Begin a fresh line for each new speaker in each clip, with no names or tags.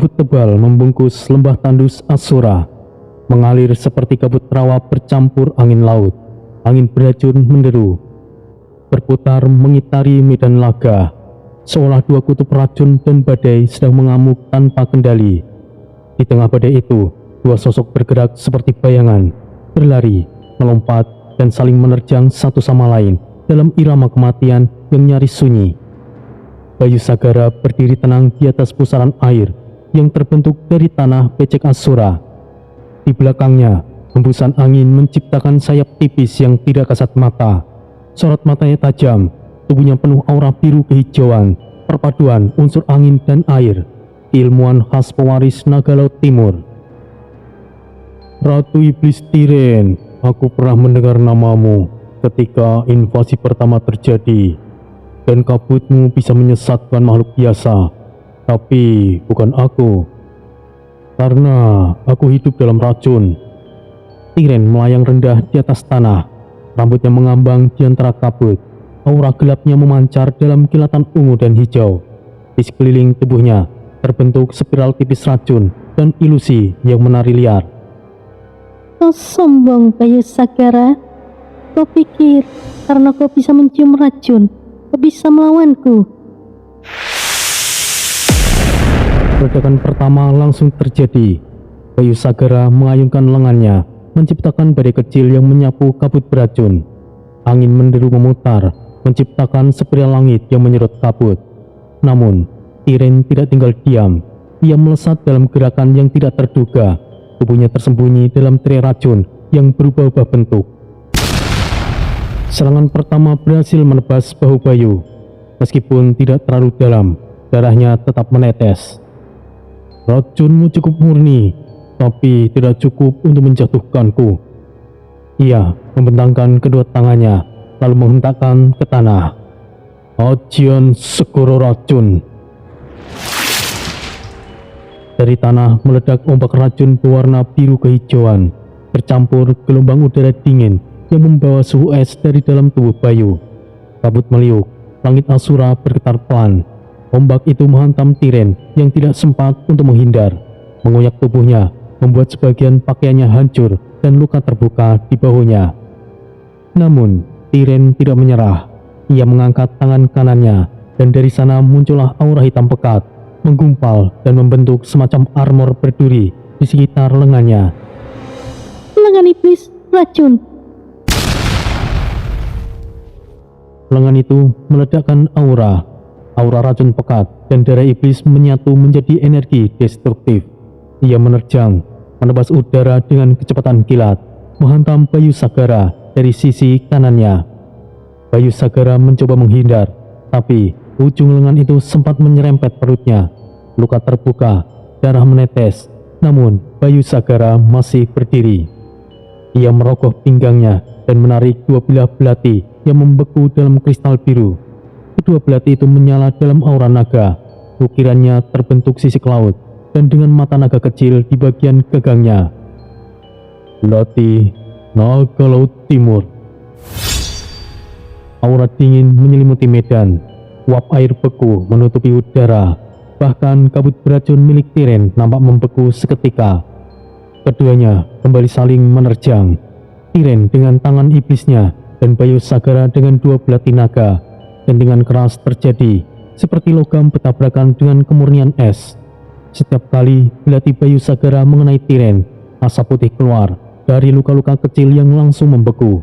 Kabut tebal membungkus lembah tandus Asura, mengalir seperti kabut rawa bercampur angin laut. Angin beracun menderu, berputar mengitari medan laga, seolah dua kutub racun dan badai sedang mengamuk tanpa kendali. Di tengah badai itu, dua sosok bergerak seperti bayangan, berlari, melompat, dan saling menerjang satu sama lain dalam irama kematian yang nyaris sunyi. Bayu Sagara berdiri tenang di atas pusaran air yang terbentuk dari tanah becek Asura. Di belakangnya, hembusan angin menciptakan sayap tipis yang tidak kasat mata. Sorot matanya tajam, tubuhnya penuh aura biru kehijauan, perpaduan unsur angin dan air, ilmuwan khas pewaris naga laut timur. Ratu Iblis Tiren, aku pernah mendengar namamu ketika invasi pertama terjadi, dan kabutmu bisa menyesatkan makhluk biasa. Tapi bukan aku, karena aku hidup dalam racun. Tiren melayang rendah di atas tanah, rambutnya mengambang di antara kabut. Aura gelapnya memancar dalam kilatan ungu dan hijau. Di sekeliling tubuhnya terbentuk spiral tipis racun dan ilusi yang menari liar.
Kau sombong, Bayu Sagara. Kau pikir karena kau bisa mencium racun, kau bisa melawanku?
Ledakan pertama langsung terjadi. Bayu Sagara mengayunkan lengannya, menciptakan badai kecil yang menyapu kabut beracun. Angin menderu memutar, menciptakan spiral langit yang menyerut kabut. Namun, Tiren tidak tinggal diam. Ia melesat dalam gerakan yang tidak terduga. Tubuhnya tersembunyi dalam tirai racun yang berubah-ubah bentuk. Serangan pertama berhasil menebas bahu Bayu. Meskipun tidak terlalu dalam, darahnya tetap menetes. Racunmu cukup murni, tapi tidak cukup untuk menjatuhkanku. Ia membentangkan kedua tangannya, lalu menghentakkan ke tanah. Ajian Segoro Racun. Dari tanah meledak ombak racun berwarna biru kehijauan, bercampur gelombang udara dingin yang membawa suhu es dari dalam tubuh Bayu. Kabut meliuk, langit Asura bergetar pelan. Ombak itu menghantam Tiren yang tidak sempat untuk menghindar, mengoyak tubuhnya, membuat sebagian pakaiannya hancur dan luka terbuka di bahunya. Namun, Tiren tidak menyerah. Ia mengangkat tangan kanannya, dan dari sana muncullah aura hitam pekat, menggumpal dan membentuk semacam armor berduri di sekitar lengannya.
Lengan iblis racun.
Lengan itu meledakkan aura racun pekat, dan darah iblis menyatu menjadi energi destruktif. Ia menerjang, menebas udara dengan kecepatan kilat, menghantam Bayu Sagara dari sisi kanannya. Bayu Sagara mencoba menghindar, tapi ujung lengan itu sempat menyerempet perutnya. Luka terbuka, darah menetes, namun Bayu Sagara masih berdiri. Ia merogoh pinggangnya dan menarik dua bilah belati yang membeku dalam kristal biru. Kedua belati itu menyala dalam aura naga. Ukirannya terbentuk sisik laut, dan dengan mata naga kecil di bagian gagangnya. Belati Naga Laut Timur. Aura dingin menyelimuti medan. Uap air beku menutupi udara. Bahkan kabut beracun milik Tiren nampak membeku seketika. Keduanya kembali saling menerjang. Tiren dengan tangan iblisnya, dan Bayu Sagara dengan dua belati naga. Dentingan keras terjadi, seperti logam bertabrakan dengan kemurnian es. Setiap kali belati Bayu Sagara mengenai Tiren, asap putih keluar dari luka-luka kecil yang langsung membeku.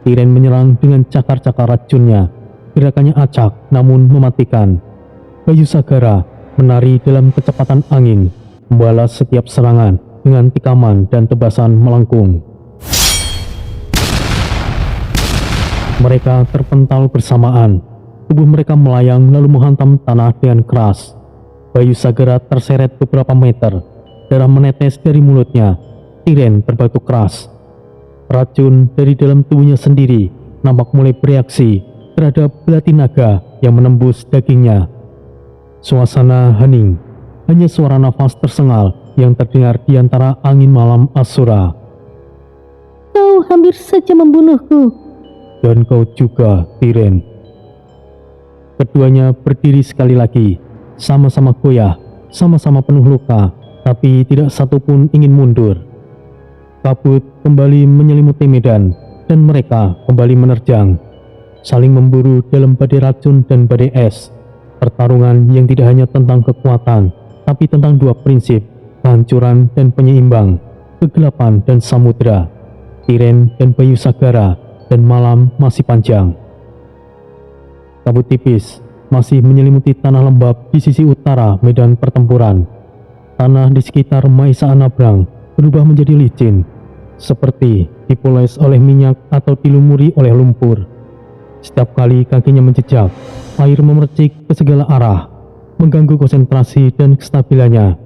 Tiren menyerang dengan cakar-cakar racunnya. Gerakannya acak namun mematikan. Bayu Sagara menari dalam kecepatan angin, membalas setiap serangan dengan tikaman dan tebasan melengkung. Mereka terpental bersamaan. Tubuh mereka melayang lalu menghantam tanah dengan keras. Bayu Sagara terseret beberapa meter. Darah menetes dari mulutnya. Tiren terbatuk keras. Racun dari dalam tubuhnya sendiri nampak mulai bereaksi terhadap belati naga yang menembus dagingnya. Suasana hening. Hanya suara nafas tersengal yang terdengar di antara angin malam Asura.
Kau hampir saja membunuhku.
Dan kau juga, Tiren. Keduanya berdiri sekali lagi, sama-sama goyah, sama-sama penuh luka, tapi tidak satupun ingin mundur. Kabut kembali menyelimuti medan, dan mereka kembali menerjang, saling memburu dalam badai racun dan badai es. Pertarungan yang tidak hanya tentang kekuatan, tapi tentang dua prinsip, kehancuran dan penyeimbang, kegelapan dan samudera, tiren dan bayu sagara, dan malam masih panjang. Kabut tipis masih menyelimuti tanah lembab di sisi utara medan pertempuran. Tanah di sekitar Maisa Anabrang berubah menjadi licin, seperti dipoles oleh minyak atau dilumuri oleh lumpur. Setiap kali kakinya menjejak, air memercik ke segala arah, mengganggu konsentrasi dan kestabilannya.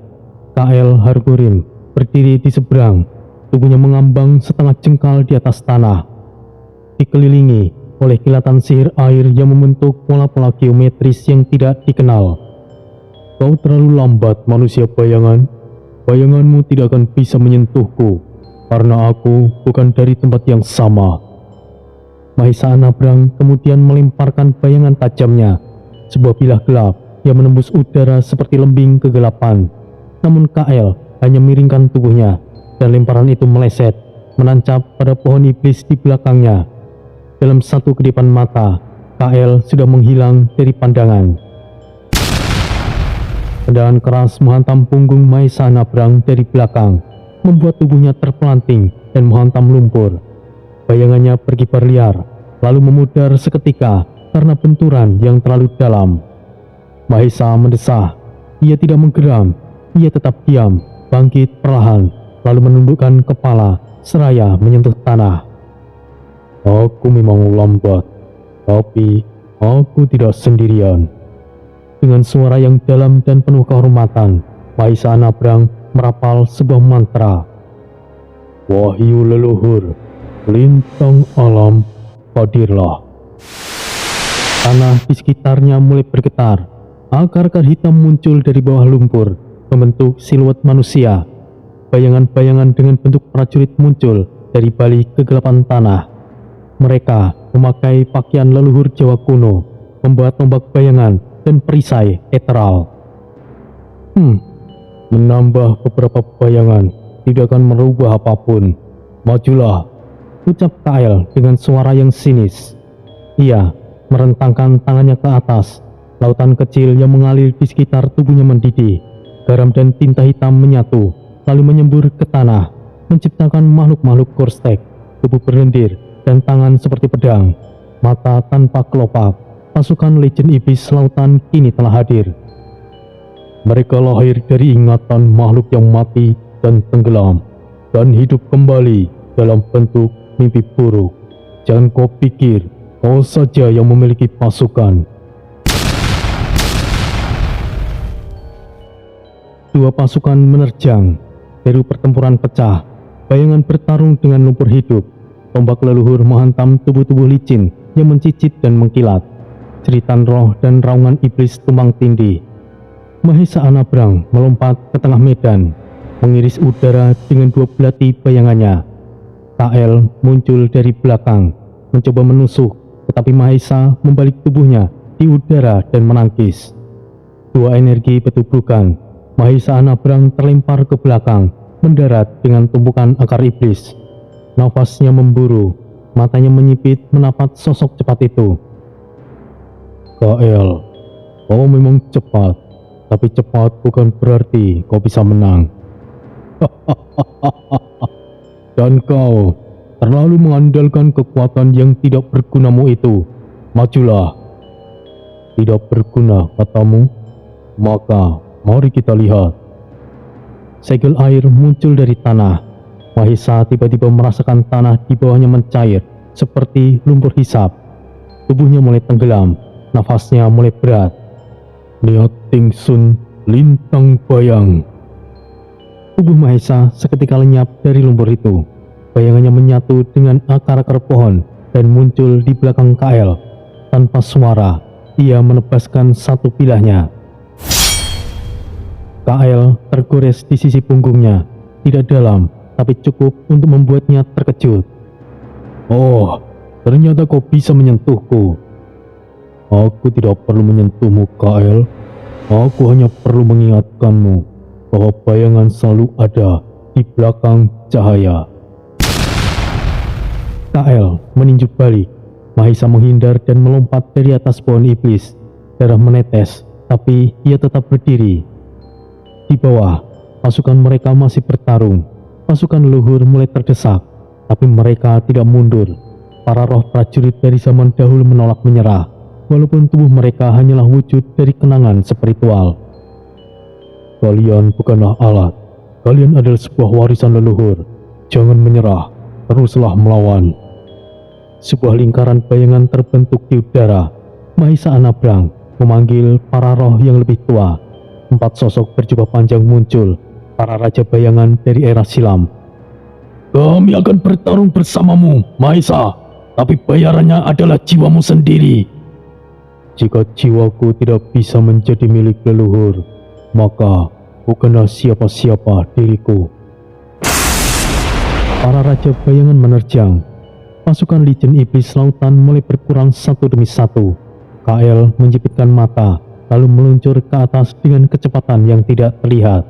KL Hargorim berdiri di seberang, tubuhnya mengambang setengah jengkal di atas tanah, dikelilingi oleh kilatan sihir air yang membentuk pola-pola geometris yang tidak dikenal. Kau terlalu lambat, manusia bayangan. Bayanganmu tidak akan bisa menyentuhku, karena aku bukan dari tempat yang sama. Maisa Anabrang kemudian melemparkan bayangan tajamnya, sebuah bilah gelap yang menembus udara seperti lembing kegelapan. Namun KL hanya miringkan tubuhnya, dan lemparan itu meleset, menancap pada pohon iblis di belakangnya. Dalam satu kedipan mata, KL sudah menghilang dari pandangan. Tendangan keras menghantam punggung Maisa Anabrang dari belakang, membuat tubuhnya terpelanting dan menghantam lumpur. Bayangannya berkibar liar, lalu memudar seketika karena benturan yang terlalu dalam. Maisa mendesah. Ia tidak menggeram, ia tetap diam, bangkit perlahan, lalu menundukkan kepala seraya menyentuh tanah. Aku memang lambat, tapi aku tidak sendirian. Dengan suara yang dalam dan penuh kehormatan, Maisa Anabrang merapal sebuah mantra. Wahyu leluhur, lintang alam, hadirlah. Tanah di sekitarnya mulai bergetar. Akar-akar hitam muncul dari bawah lumpur, membentuk siluet manusia. Bayangan-bayangan dengan bentuk prajurit muncul dari balik kegelapan tanah. Mereka memakai pakaian leluhur Jawa kuno, membawa tombak bayangan dan perisai eteral. Menambah beberapa bayangan tidak akan merubah apapun. Majulah, ucap KL dengan suara yang sinis. Ia merentangkan tangannya ke atas. Lautan kecil yang mengalir di sekitar tubuhnya mendidih. Garam dan tinta hitam menyatu, lalu menyembur ke tanah, menciptakan makhluk-makhluk korstek, tubuh berlendir, dan tangan seperti pedang, mata tanpa kelopak. Pasukan legend iblis lautan kini telah hadir. Mereka lahir dari ingatan makhluk yang mati dan tenggelam, dan hidup kembali dalam bentuk mimpi buruk. Jangan kau pikir kau saja yang memiliki pasukan. Dua pasukan menerjang, deru pertempuran pecah, bayangan bertarung dengan lumpur hidup. Tombak leluhur menghantam tubuh-tubuh licin yang mencicit dan mengkilat. Jeritan roh dan raungan iblis tumbang tindih. Maisa Anabrang melompat ke tengah medan, mengiris udara dengan dua belati bayangannya. KL muncul dari belakang, mencoba menusuk, tetapi Maisa membalik tubuhnya di udara dan menangkis. Dua energi bertubrukan. Maisa Anabrang terlempar ke belakang, mendarat dengan tumpukan akar iblis. Nafasnya memburu, matanya menyipit menapat sosok cepat itu. KL, kau memang cepat, tapi cepat bukan berarti kau bisa menang. Dan kau terlalu mengandalkan kekuatan yang tidak bergunamu itu. Majulah. Tidak berguna katamu? Maka mari kita lihat. Segel air muncul dari tanah. Maisa tiba-tiba merasakan tanah di bawahnya mencair seperti lumpur hisap. Tubuhnya mulai tenggelam, nafasnya mulai berat. Niat Tingsun lintang bayang. Tubuh Maisa seketika lenyap dari lumpur itu. Bayangannya menyatu dengan akar-akar pohon dan muncul di belakang KL. Tanpa suara, ia menebaskan satu bilahnya. KL tergores di sisi punggungnya, tidak dalam, tapi cukup untuk membuatnya terkejut. Oh, ternyata kau bisa menyentuhku. Aku tidak perlu menyentuhmu, KL. Aku hanya perlu mengingatkanmu bahwa bayangan selalu ada di belakang cahaya. KL meninju balik. Mahisa menghindar dan melompat dari atas pohon iblis. Darah menetes, tapi ia tetap berdiri. Di bawah, pasukan mereka masih bertarung. Pasukan leluhur mulai terdesak, tapi mereka tidak mundur. Para roh prajurit dari zaman dahulu menolak menyerah, walaupun tubuh mereka hanyalah wujud dari kenangan spiritual. Kalian bukanlah alat. Kalian adalah sebuah warisan leluhur. Jangan menyerah, teruslah melawan. Sebuah lingkaran bayangan terbentuk di udara. Mahisa Anabrang memanggil para roh yang lebih tua. 4 sosok berjubah panjang muncul, para raja bayangan dari era silam. Kami akan bertarung bersamamu, Mahisa, tapi bayarannya adalah jiwamu sendiri. Jika jiwaku tidak bisa menjadi milik leluhur, maka bukanlah siapa-siapa diriku. Para raja bayangan menerjang. Pasukan Legion Iblis Lautan mulai berkurang satu demi satu. KL menjepitkan mata, lalu meluncur ke atas dengan kecepatan yang tidak terlihat.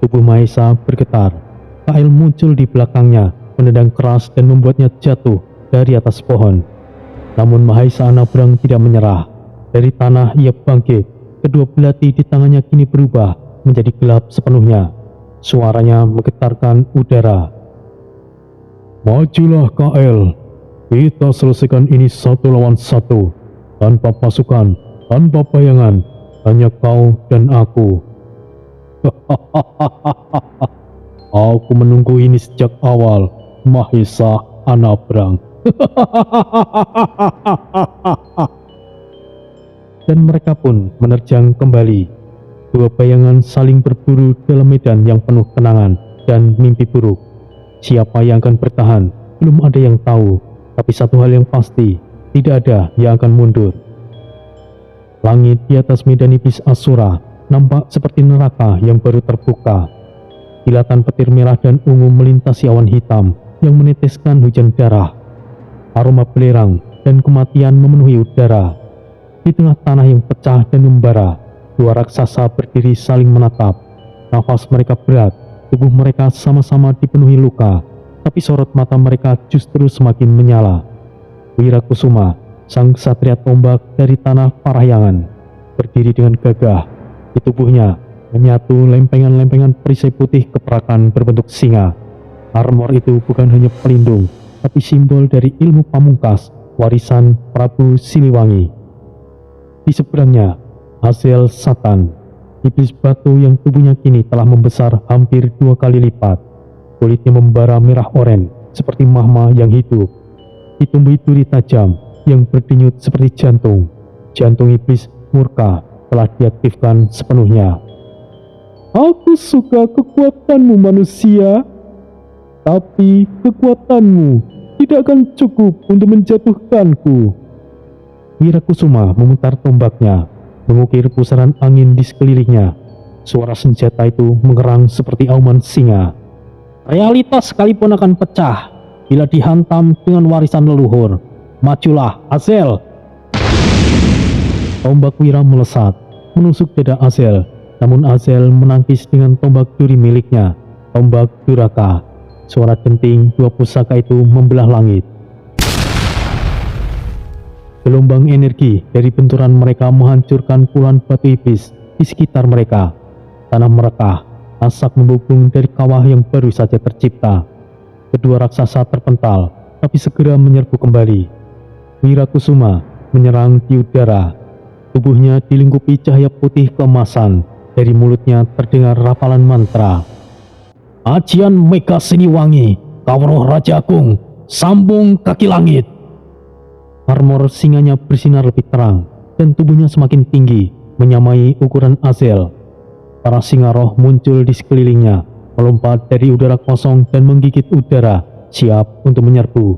Tubuh Mahisa bergetar. KL muncul di belakangnya, menendang keras dan membuatnya jatuh dari atas pohon. Namun Mahisa Anabrang tidak menyerah. Dari tanah ia bangkit. Kedua belati di tangannya kini berubah menjadi gelap sepenuhnya. Suaranya menggetarkan udara. Majulah KL, kita selesaikan ini 1 lawan 1, tanpa pasukan, tanpa bayangan, hanya kau dan aku. Aku menunggu ini sejak awal, Mahisa Anabrang. Dan mereka pun menerjang kembali. Dua bayangan saling berburu dalam medan yang penuh kenangan dan mimpi buruk. Siapa yang akan bertahan, belum ada yang tahu. Tapi satu hal yang pasti, tidak ada yang akan mundur. Langit di atas medan iblis Asura nampak seperti neraka yang baru terbuka. Kilatan petir merah dan ungu melintasi awan hitam yang meneteskan hujan darah. Aroma belerang dan kematian memenuhi udara. Di tengah tanah yang pecah dan membara, 2 raksasa berdiri saling menatap. Nafas mereka berat. Tubuh mereka sama-sama dipenuhi luka, tapi sorot mata mereka justru semakin menyala. Wirakusuma, sang ksatria tombak dari tanah Parahyangan, berdiri dengan gagah. Di tubuhnya menyatu lempengan-lempengan perisai putih keperakan berbentuk singa. Armor itu bukan hanya pelindung, tapi simbol dari ilmu pamungkas, warisan Prabu Siliwangi. Di seberangnya, Azel Satan, iblis batu yang tubuhnya kini telah membesar hampir 2 kali lipat. Kulitnya membara merah oren seperti magma yang hidup. Ditumbuhi duri tajam yang berdenyut seperti jantung. Jantung iblis murka telah diaktifkan sepenuhnya. Aku suka kekuatanmu manusia, tapi kekuatanmu tidak akan cukup untuk menjatuhkanku. Wirakusuma memutar tombaknya, mengukir pusaran angin di sekelilingnya. Suara senjata itu mengerang seperti auman singa. Realitas sekalipun akan pecah bila dihantam dengan warisan leluhur. Majulah, Azel! Tombak Wira melesat, menusuk dada Azel. Namun Azel menangkis dengan tombak duri miliknya, tombak Duraka. Suara denting 2 pusaka itu membelah langit. Gelombang energi dari benturan mereka menghancurkan puluhan batu iblis di sekitar mereka. Tanah merekah, asap membubung dari kawah yang baru saja tercipta. Kedua raksasa terpental, tapi segera menyerbu kembali. Wirakusuma menyerang di udara. Tubuhnya dilingkupi cahaya putih keemasan. Dari mulutnya terdengar rapalan mantra. Ajian Mega Siliwangi, Kawruh Raja Agung, sambung kaki langit. Armor singanya bersinar lebih terang, dan tubuhnya semakin tinggi, menyamai ukuran Azel. Para singa roh muncul di sekelilingnya, melompat dari udara kosong dan menggigit udara, siap untuk menyerbu.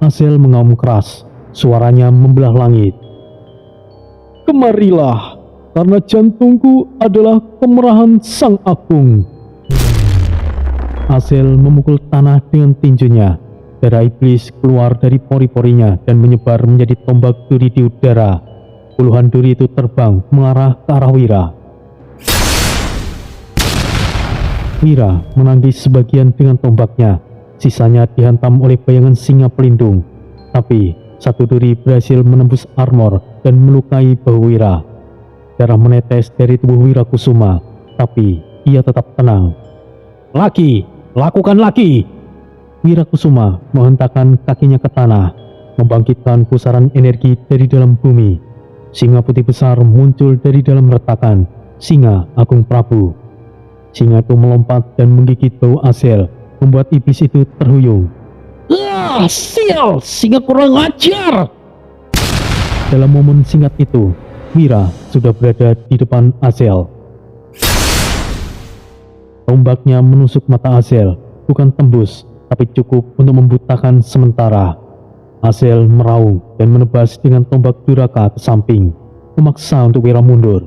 Azel mengaum keras, suaranya membelah langit. Kemarilah, karena jantungku adalah kemerahan Sang Agung. Azel memukul tanah dengan tinjunya. Darah iblis keluar dari pori-porinya dan menyebar menjadi tombak duri di udara. Puluhan duri itu terbang mengarah ke arah Wira. Wira menangkis sebagian dengan tombaknya, sisanya dihantam oleh bayangan singa pelindung. Tapi satu duri berhasil menembus armor dan melukai bahu Wira. Darah menetes dari tubuh Wira Kusuma, tapi ia tetap tenang. "Laki, lakukan laki!" Wira Kusuma menghentakkan kakinya ke tanah, membangkitkan pusaran energi dari dalam bumi. Singa putih besar muncul dari dalam retakan, singa Agung Prabu. Singa itu melompat dan menggigit bau Azel, membuat iblis itu terhuyung. "Ah, sial, singa kurang ajar!" Dalam momen singkat itu, Wira sudah berada di depan Azel. Tombaknya menusuk mata Azel, bukan tembus, tapi cukup untuk membutakan sementara. Azel meraung dan menebas dengan tombak duraka ke samping, memaksa untuk Wira mundur.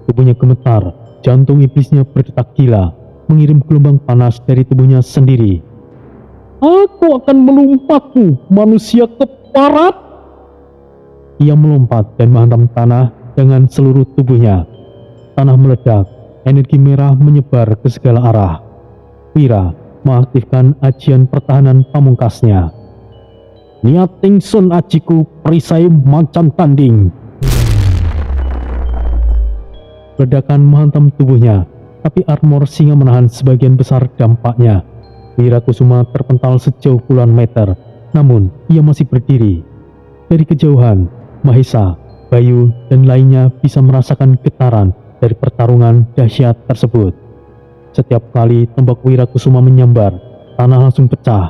Tubuhnya gemetar, jantung iblisnya berdetak gila, mengirim gelombang panas dari tubuhnya sendiri. "Aku akan melompatmu, manusia keparat!" Ia melompat dan menghantam tanah dengan seluruh tubuhnya. Tanah meledak, energi merah menyebar ke segala arah. Wira mengaktifkan ajian pertahanan pamungkasnya. "Niat Tingsun ajiku perisai macan tanding." Ledakan menghantam tubuhnya, tapi armor singa menahan sebagian besar dampaknya. Wira Kusuma terpental sejauh puluhan meter, namun ia masih berdiri. Dari kejauhan, Mahesa, Bayu, dan lainnya bisa merasakan getaran dari pertarungan dahsyat tersebut. Setiap kali tombak Wira Kusuma menyambar, tanah langsung pecah.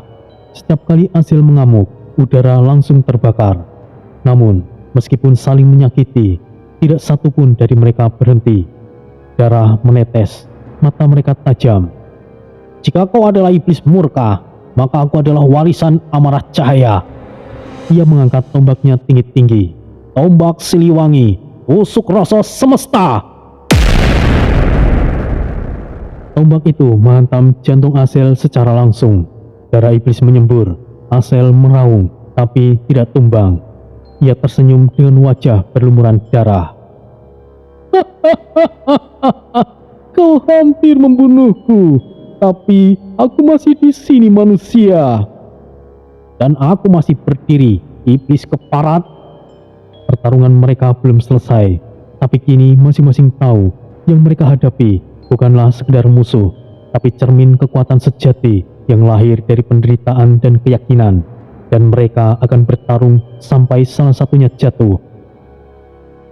Setiap kali Azel mengamuk, udara langsung terbakar. Namun, meskipun saling menyakiti, tidak satu pun dari mereka berhenti. Darah menetes, mata mereka tajam. "Jika kau adalah iblis murka, maka aku adalah warisan amarah cahaya." Ia mengangkat tombaknya tinggi-tinggi. "Tombak Siliwangi, tusuk rasa semesta!" Tombak itu menghantam jantung Azel secara langsung. Darah iblis menyembur. Azel meraung, tapi tidak tumbang. Ia tersenyum dengan wajah berlumuran darah. "Kau hampir membunuhku, tapi aku masih di sini, manusia. Dan aku masih berdiri, iblis keparat." Pertarungan mereka belum selesai, tapi kini masing-masing tahu yang mereka hadapi bukanlah sekedar musuh, tapi cermin kekuatan sejati yang lahir dari penderitaan dan keyakinan, dan mereka akan bertarung sampai salah satunya jatuh.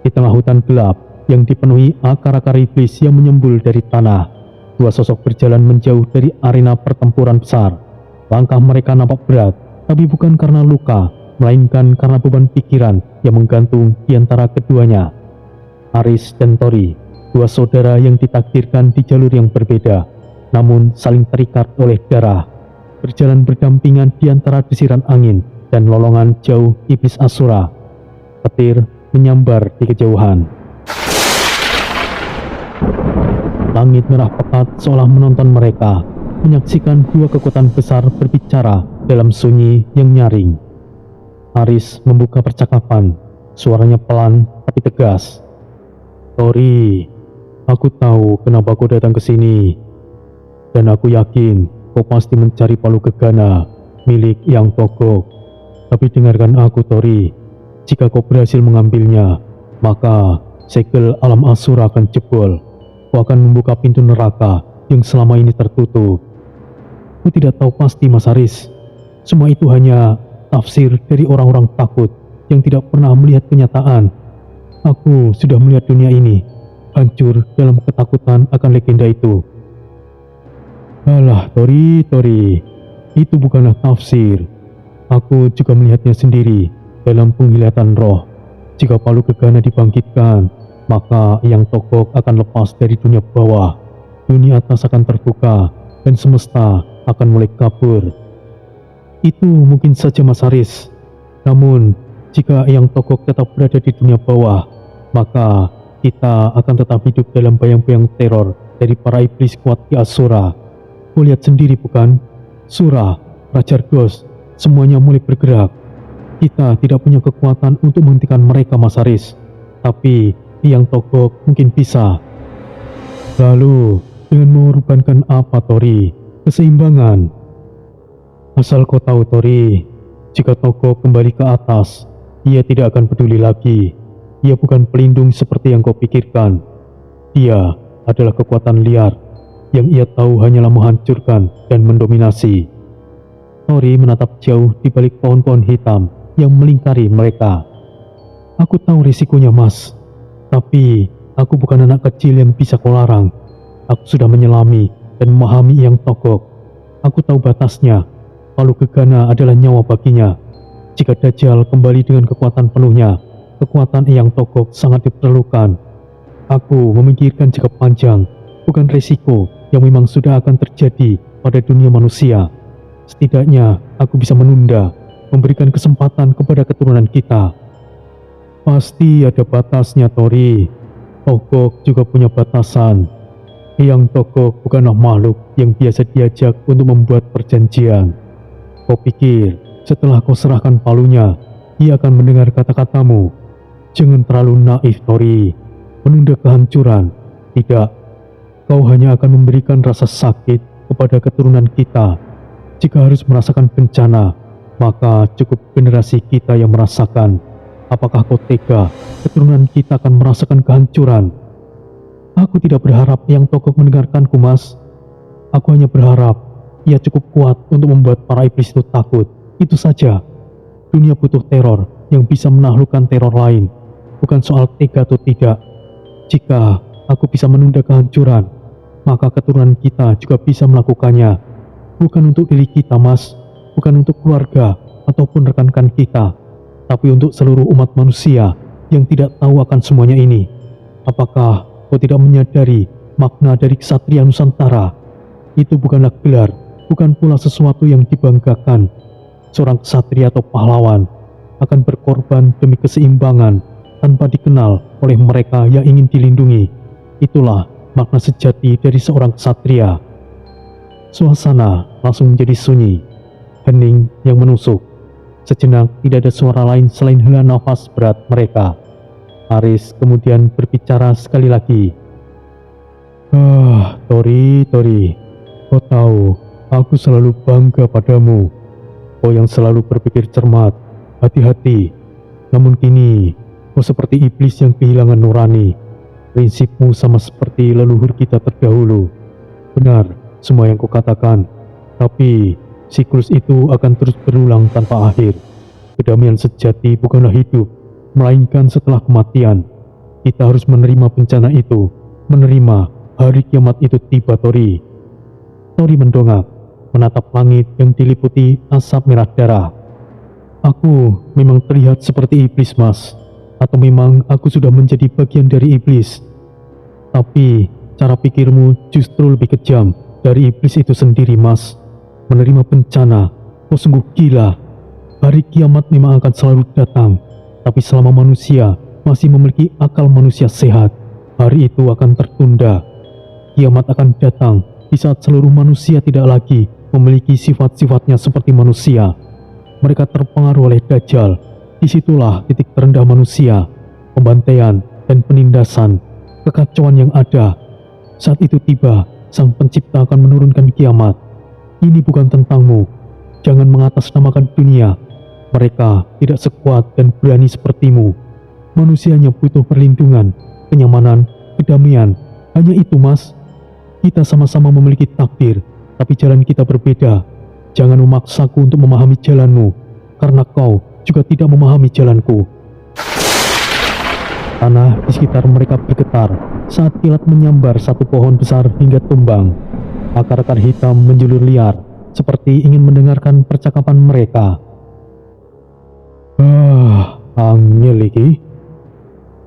Di tengah hutan gelap yang dipenuhi akar-akar iblis yang menyembul dari tanah, dua sosok berjalan menjauh dari arena pertempuran besar. Langkah mereka nampak berat, tapi bukan karena luka, melainkan karena beban pikiran yang menggantung di antara keduanya. Aris dan Tori, dua saudara yang ditakdirkan di jalur yang berbeda, namun saling terikat oleh darah, berjalan berdampingan di antara desiran angin dan lolongan jauh iblis Asura. Petir menyambar di kejauhan. Langit merah pekat seolah menonton mereka, menyaksikan dua kekuatan besar berbicara dalam sunyi yang nyaring. Aris membuka percakapan, suaranya pelan tapi tegas. "Tori, aku tahu kenapa kau datang ke sini. Dan aku yakin kau pasti mencari palu gegana milik Yang Togok. Tapi dengarkan aku, Tori. Jika kau berhasil mengambilnya, maka segel alam Asura akan jebol. Kau akan membuka pintu neraka yang selama ini tertutup." "Aku tidak tahu pasti, Mas Aris. Semua itu hanya tafsir dari orang-orang takut yang tidak pernah melihat kenyataan. Aku sudah melihat dunia ini hancur dalam ketakutan akan legenda itu." "Alah, Tori, itu bukanlah tafsir. Aku juga melihatnya sendiri dalam penglihatan roh. Jika palu gegana dibangkitkan, maka Yang Togok akan lepas dari dunia bawah. Dunia atas akan terbuka dan semesta akan mulai kabur." "Itu mungkin saja, Mas Haris. Namun, jika Yang Togok tetap berada di dunia bawah, maka kita akan tetap hidup dalam bayang-bayang teror dari para iblis kuat di Asura. Kau lihat sendiri bukan? Sura, Raja Argos, semuanya mulai bergerak. Kita tidak punya kekuatan untuk menghentikan mereka, Mas Haris. tapi Yang Togok mungkin bisa. Lalu, dengan mengorbankan apa, Tori? Keseimbangan. Asal kau tahu, Tori, jika Togok kembali ke atas, ia tidak akan peduli lagi. Ia bukan pelindung seperti yang kau pikirkan. Dia adalah kekuatan liar yang ia tahu hanyalah menghancurkan dan mendominasi. Tori menatap jauh di balik pohon-pohon hitam yang melingkari mereka. Aku tahu risikonya, Mas. Tapi aku bukan anak kecil yang bisa kau larang. Aku sudah menyelami dan memahami Yang Togok. Aku tahu batasnya. Palu Gegana adalah nyawa baginya. Jika Dajjal kembali dengan kekuatan penuhnya, kekuatan Yang Togok sangat diperlukan. Aku memikirkan jangka panjang, bukan risiko yang memang sudah akan terjadi pada dunia manusia. Setidaknya aku bisa menunda, memberikan kesempatan kepada keturunan kita. Pasti ada batasnya, Tori. Togok juga punya batasan. Yang Togok bukanlah makhluk yang biasa diajak untuk membuat perjanjian. Kau pikir setelah kau serahkan palunya, ia akan mendengar kata-katamu? Jangan terlalu naif, Tori. Menunda kehancuran. Tidak. Kau hanya akan memberikan rasa sakit kepada keturunan kita. Jika harus merasakan bencana, maka cukup generasi kita yang merasakan. Apakah kau tega keturunan kita akan merasakan kehancuran? Aku tidak berharap Yang Togok mendengarkanku, Mas. Aku hanya berharap ia cukup kuat untuk membuat para iblis itu takut. Itu saja. Dunia butuh teror yang bisa menaklukkan teror lain. Bukan soal tega atau tidak. Jika aku bisa menunda kehancuran, maka keturunan kita juga bisa melakukannya. Bukan untuk diri kita, Mas. Bukan untuk keluarga ataupun rekan-rekan kita, tapi untuk seluruh umat manusia yang tidak tahu akan semuanya ini. Apakah kau tidak menyadari makna dari kesatria Nusantara? Itu bukanlah gelar, bukan pula sesuatu yang dibanggakan. Seorang kesatria atau pahlawan akan berkorban demi keseimbangan tanpa dikenal oleh mereka yang ingin dilindungi. Itulah makna sejati dari seorang kesatria. Suasana langsung menjadi sunyi, hening yang menusuk. Sejenak tidak ada suara lain selain hela nafas berat mereka. Haris kemudian berbicara sekali lagi. Tori, kau tahu, aku selalu bangga padamu. Kau yang selalu berpikir cermat, hati-hati. Namun kini, kau seperti iblis yang kehilangan nurani. Prinsipmu sama seperti leluhur kita terdahulu. Benar, semua yang kau katakan. Tapi siklus itu akan terus berulang tanpa akhir. Kedamaian sejati bukanlah hidup, melainkan setelah kematian. Kita harus menerima bencana itu, menerima hari kiamat itu tiba, Tori. Tori mendongak, menatap langit yang diliputi asap merah darah. Aku memang terlihat seperti iblis, Mas. Atau memang aku sudah menjadi bagian dari iblis? Tapi cara pikirmu justru lebih kejam dari iblis itu sendiri, Mas. Menerima bencana, kau sungguh gila. Hari kiamat memang akan selalu datang, tapi selama manusia masih memiliki akal manusia sehat, hari itu akan tertunda. Kiamat akan datang di saat seluruh manusia tidak lagi memiliki sifat-sifatnya seperti manusia. Mereka terpengaruh oleh Dajjal. Disitulah titik terendah manusia, pembantaian dan penindasan, kekacauan yang ada. Saat itu tiba, Sang Pencipta akan menurunkan kiamat. Ini bukan tentangmu. Jangan mengatasnamakan dunia. Mereka tidak sekuat dan berani sepertimu. Manusianya butuh perlindungan, kenyamanan, kedamaian. Hanya itu, Mas. Kita sama-sama memiliki takdir, tapi jalan kita berbeda. Jangan memaksaku untuk memahami jalanmu, karena kau juga tidak memahami jalanku. Tanah di sekitar mereka bergetar saat kilat menyambar satu pohon besar hingga tumbang. Akar-akar hitam menjulur liar, seperti ingin mendengarkan percakapan mereka. Angel iki.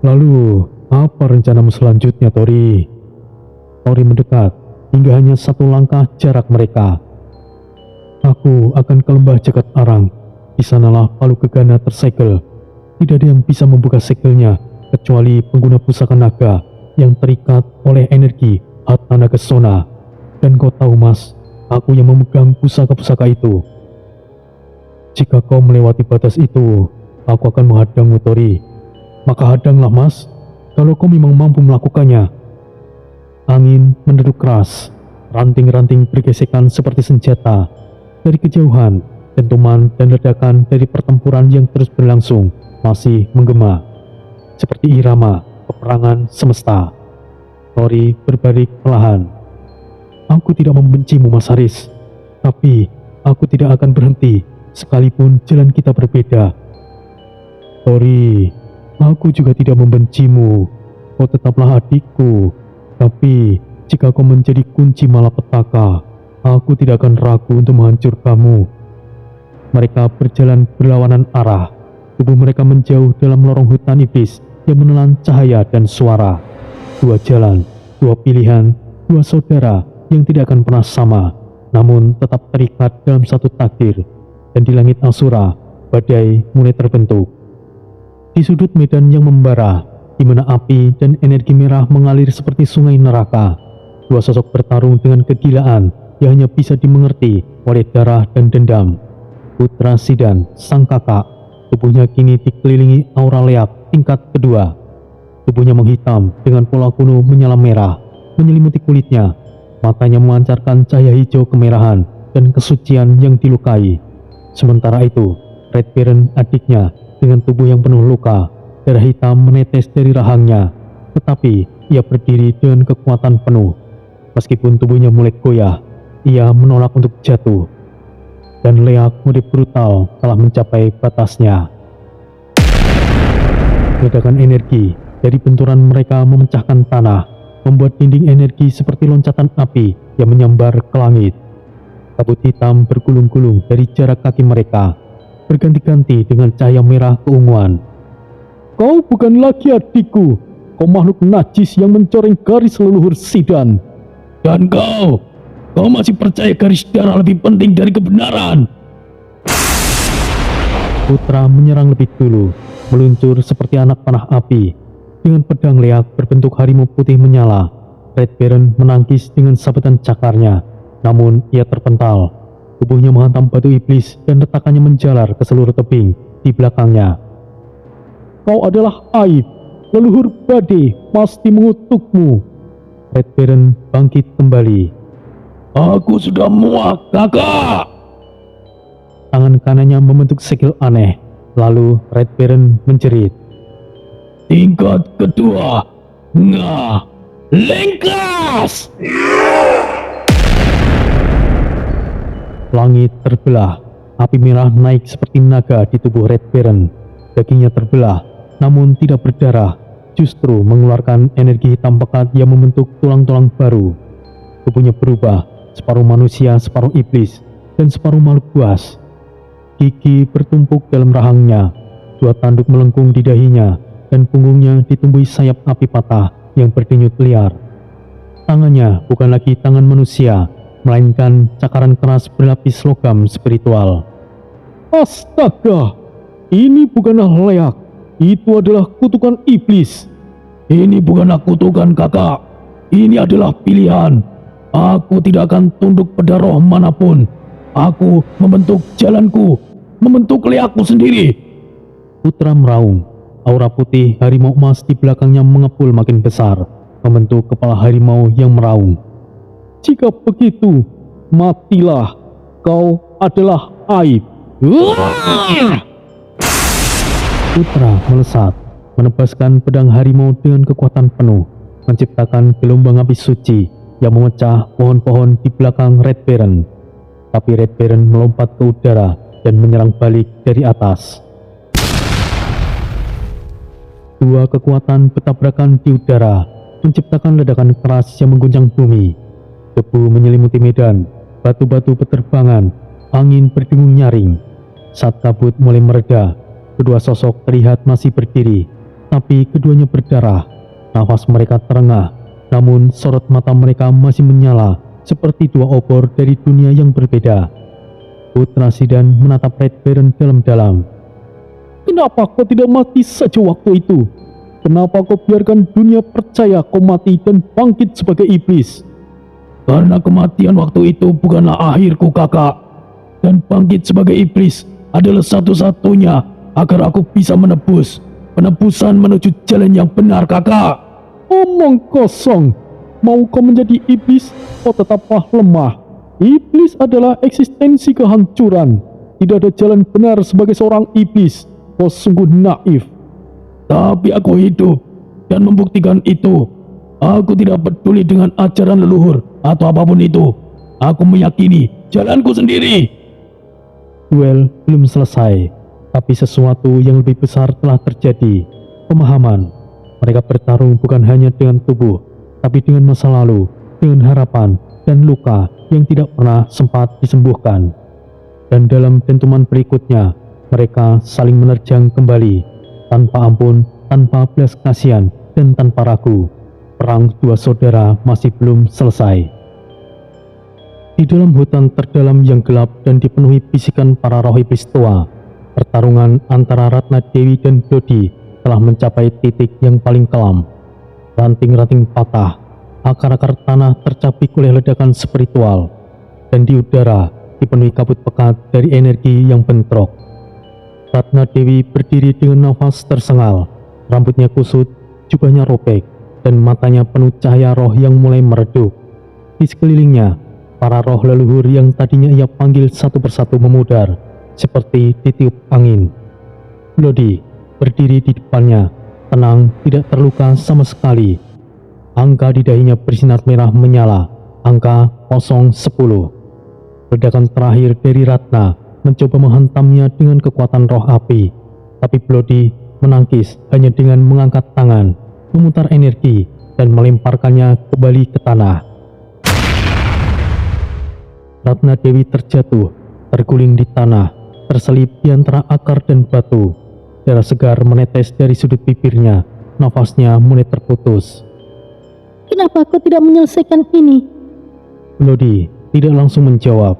Lalu, apa rencanamu selanjutnya, Tori? Tori mendekat, hingga hanya satu langkah jarak mereka. Aku akan ke lembah Jagat Arang. Di sanalah Palu Gegana tersegel. Tidak ada yang bisa membuka segelnya, kecuali pengguna pusaka naga yang terikat oleh energi Hatha Naga Sona. Dan kau tahu, Mas, aku yang memegang pusaka-pusaka itu. Jika kau melewati batas itu, aku akan menghadangmu, Tori. Maka hadanglah Mas, kalau kau memang mampu melakukannya. Angin mendeduk keras, ranting-ranting bergesekan seperti senjata. Dari kejauhan, dentuman dan ledakan dari pertempuran yang terus berlangsung masih menggema. Seperti irama peperangan semesta. Tori berbalik perlahan. Aku tidak membencimu Mas Haris, tapi aku tidak akan berhenti sekalipun jalan kita berbeda. Tori, aku juga tidak membencimu. Kau tetaplah adikku. Tapi jika kau menjadi kunci malapetaka, aku tidak akan ragu untuk menghancurkanmu. Mereka berjalan berlawanan arah. Tubuh mereka menjauh dalam lorong hutan iblis yang menelan cahaya dan suara. Dua jalan, dua pilihan, dua saudara yang tidak akan pernah sama, namun tetap terikat dalam satu takdir. Dan di langit Asura, badai mulai terbentuk. Di sudut medan yang membara, di mana api dan energi merah mengalir seperti sungai neraka, dua sosok bertarung dengan kegilaan yang hanya bisa dimengerti oleh darah dan dendam. Putra Sidan, sang kakak, tubuhnya kini dikelilingi aura leak tingkat kedua. Tubuhnya menghitam dengan pola kuno menyala merah, menyelimuti kulitnya. Matanya memancarkan cahaya hijau kemerahan dan kesucian yang dilukai. Sementara itu, Red Baron adiknya dengan tubuh yang penuh luka, darah hitam menetes dari rahangnya, tetapi ia berdiri dengan kekuatan penuh. Meskipun tubuhnya mulai goyah, ia menolak untuk jatuh. Dan leak mode brutal telah mencapai batasnya. Ledakan energi dari benturan mereka memecahkan tanah, membuat dinding energi seperti loncatan api yang menyambar ke langit. Kabut hitam bergulung-gulung dari jarak kaki mereka, berganti-ganti dengan cahaya merah keunguan. Kau bukan lagi adikku, kau makhluk najis yang mencoreng garis leluhur Sidan. Dan kau masih percaya garis darah lebih penting dari kebenaran. Putra menyerang lebih dulu, meluncur seperti anak panah api. Dengan pedang leak berbentuk harimau putih menyala, Red Baron menangkis dengan sabetan cakarnya, namun ia terpental. Tubuhnya menghantam batu iblis dan retakannya menjalar ke seluruh tebing di belakangnya. Kau adalah aib, leluhur badai pasti mengutukmu. Red Baron bangkit kembali. Aku sudah muak, kakak. Tangan kanannya membentuk segel aneh, lalu Red Baron menjerit. Tingkat kedua, lengkas. Langit terbelah, api merah naik seperti naga di tubuh Red Baron. Dagingnya terbelah, namun tidak berdarah, justru mengeluarkan energi hitam pekat yang membentuk tulang-tulang baru. Tubuhnya berubah, separuh manusia, separuh iblis, dan separuh makhluk buas. Gigi bertumpuk dalam rahangnya, dua tanduk melengkung di dahinya, dan punggungnya ditumbuhi sayap api patah yang berdenyut liar. Tangannya bukan lagi tangan manusia, melainkan cakaran keras berlapis logam spiritual. Astaga, ini bukanlah leak, itu adalah kutukan iblis. Ini bukanlah kutukan, kakak, ini adalah pilihan. Aku tidak akan tunduk pada roh manapun. Aku membentuk jalanku, membentuk leakku sendiri. Putra meraung. Aura putih harimau emas di belakangnya mengepul makin besar, membentuk kepala harimau yang meraung. Jika begitu, matilah. Kau adalah aib. Putra melesat, menebaskan pedang harimau dengan kekuatan penuh, menciptakan gelombang api suci yang memecah pohon-pohon di belakang Red Baron. Tapi Red Baron melompat ke udara dan menyerang balik dari atas. Dua kekuatan bertabrakan di udara, menciptakan ledakan keras yang mengguncang bumi. Debu menyelimuti medan, batu-batu berterbangan, angin berdengung nyaring. Saat kabut mulai mereda, kedua sosok terlihat masih berdiri, tapi keduanya berdarah. Nafas mereka terengah, namun sorot mata mereka masih menyala seperti dua obor dari dunia yang berbeda. Putra Sidan menatap Red Baron dalam-dalam. Kenapa kau tidak mati saja waktu itu? Kenapa kau biarkan dunia percaya kau mati dan bangkit sebagai iblis? Karena kematian waktu itu bukanlah akhirku, kakak. Dan bangkit sebagai iblis adalah satu-satunya agar aku bisa menebus Penebusan menuju jalan yang benar, kakak. Omong kosong. Mau kau menjadi iblis, kau tetaplah lemah. Iblis adalah eksistensi kehancuran. Tidak ada jalan benar sebagai seorang iblis. Kau sungguh naif. Tapi aku hidup dan membuktikan itu. Aku tidak peduli dengan ajaran leluhur atau apapun itu. Aku meyakini jalanku sendiri. Duel belum selesai, tapi sesuatu yang lebih besar telah terjadi. Pemahaman. Mereka bertarung bukan hanya dengan tubuh, tapi dengan masa lalu, dengan harapan dan luka yang tidak pernah sempat disembuhkan. Dan dalam dentuman berikutnya, mereka saling menerjang kembali, tanpa ampun, tanpa belas kasihan, dan tanpa ragu. Perang dua saudara masih belum selesai. Di dalam hutan terdalam yang gelap dan dipenuhi bisikan para roh iblis tua, pertarungan antara Ratna Dewi dan Dodi telah mencapai titik yang paling kelam. Ranting-ranting patah, akar-akar tanah tercapik oleh ledakan spiritual, dan di udara dipenuhi kabut pekat dari energi yang bentrok. Ratna Dewi berdiri dengan nafas tersengal, rambutnya kusut, jubahnya robek, dan matanya penuh cahaya roh yang mulai meredup. Di sekelilingnya, para roh leluhur yang tadinya ia panggil satu persatu memudar, seperti ditiup angin. Lodi berdiri di depannya, tenang, tidak terluka sama sekali. Angka di dahinya bersinar merah menyala, angka 010. Ledakan terakhir dari Ratna mencoba menghantamnya dengan kekuatan roh api, tapi Blodi menangkis hanya dengan mengangkat tangan, memutar energi, dan melemparkannya kembali ke tanah. Ratna Dewi terjatuh, terguling di tanah, terselip di antara akar dan batu. Darah segar menetes dari sudut bibirnya, nafasnya mulai terputus.
Kenapa kau tidak menyelesaikan ini?
Blodi tidak langsung menjawab.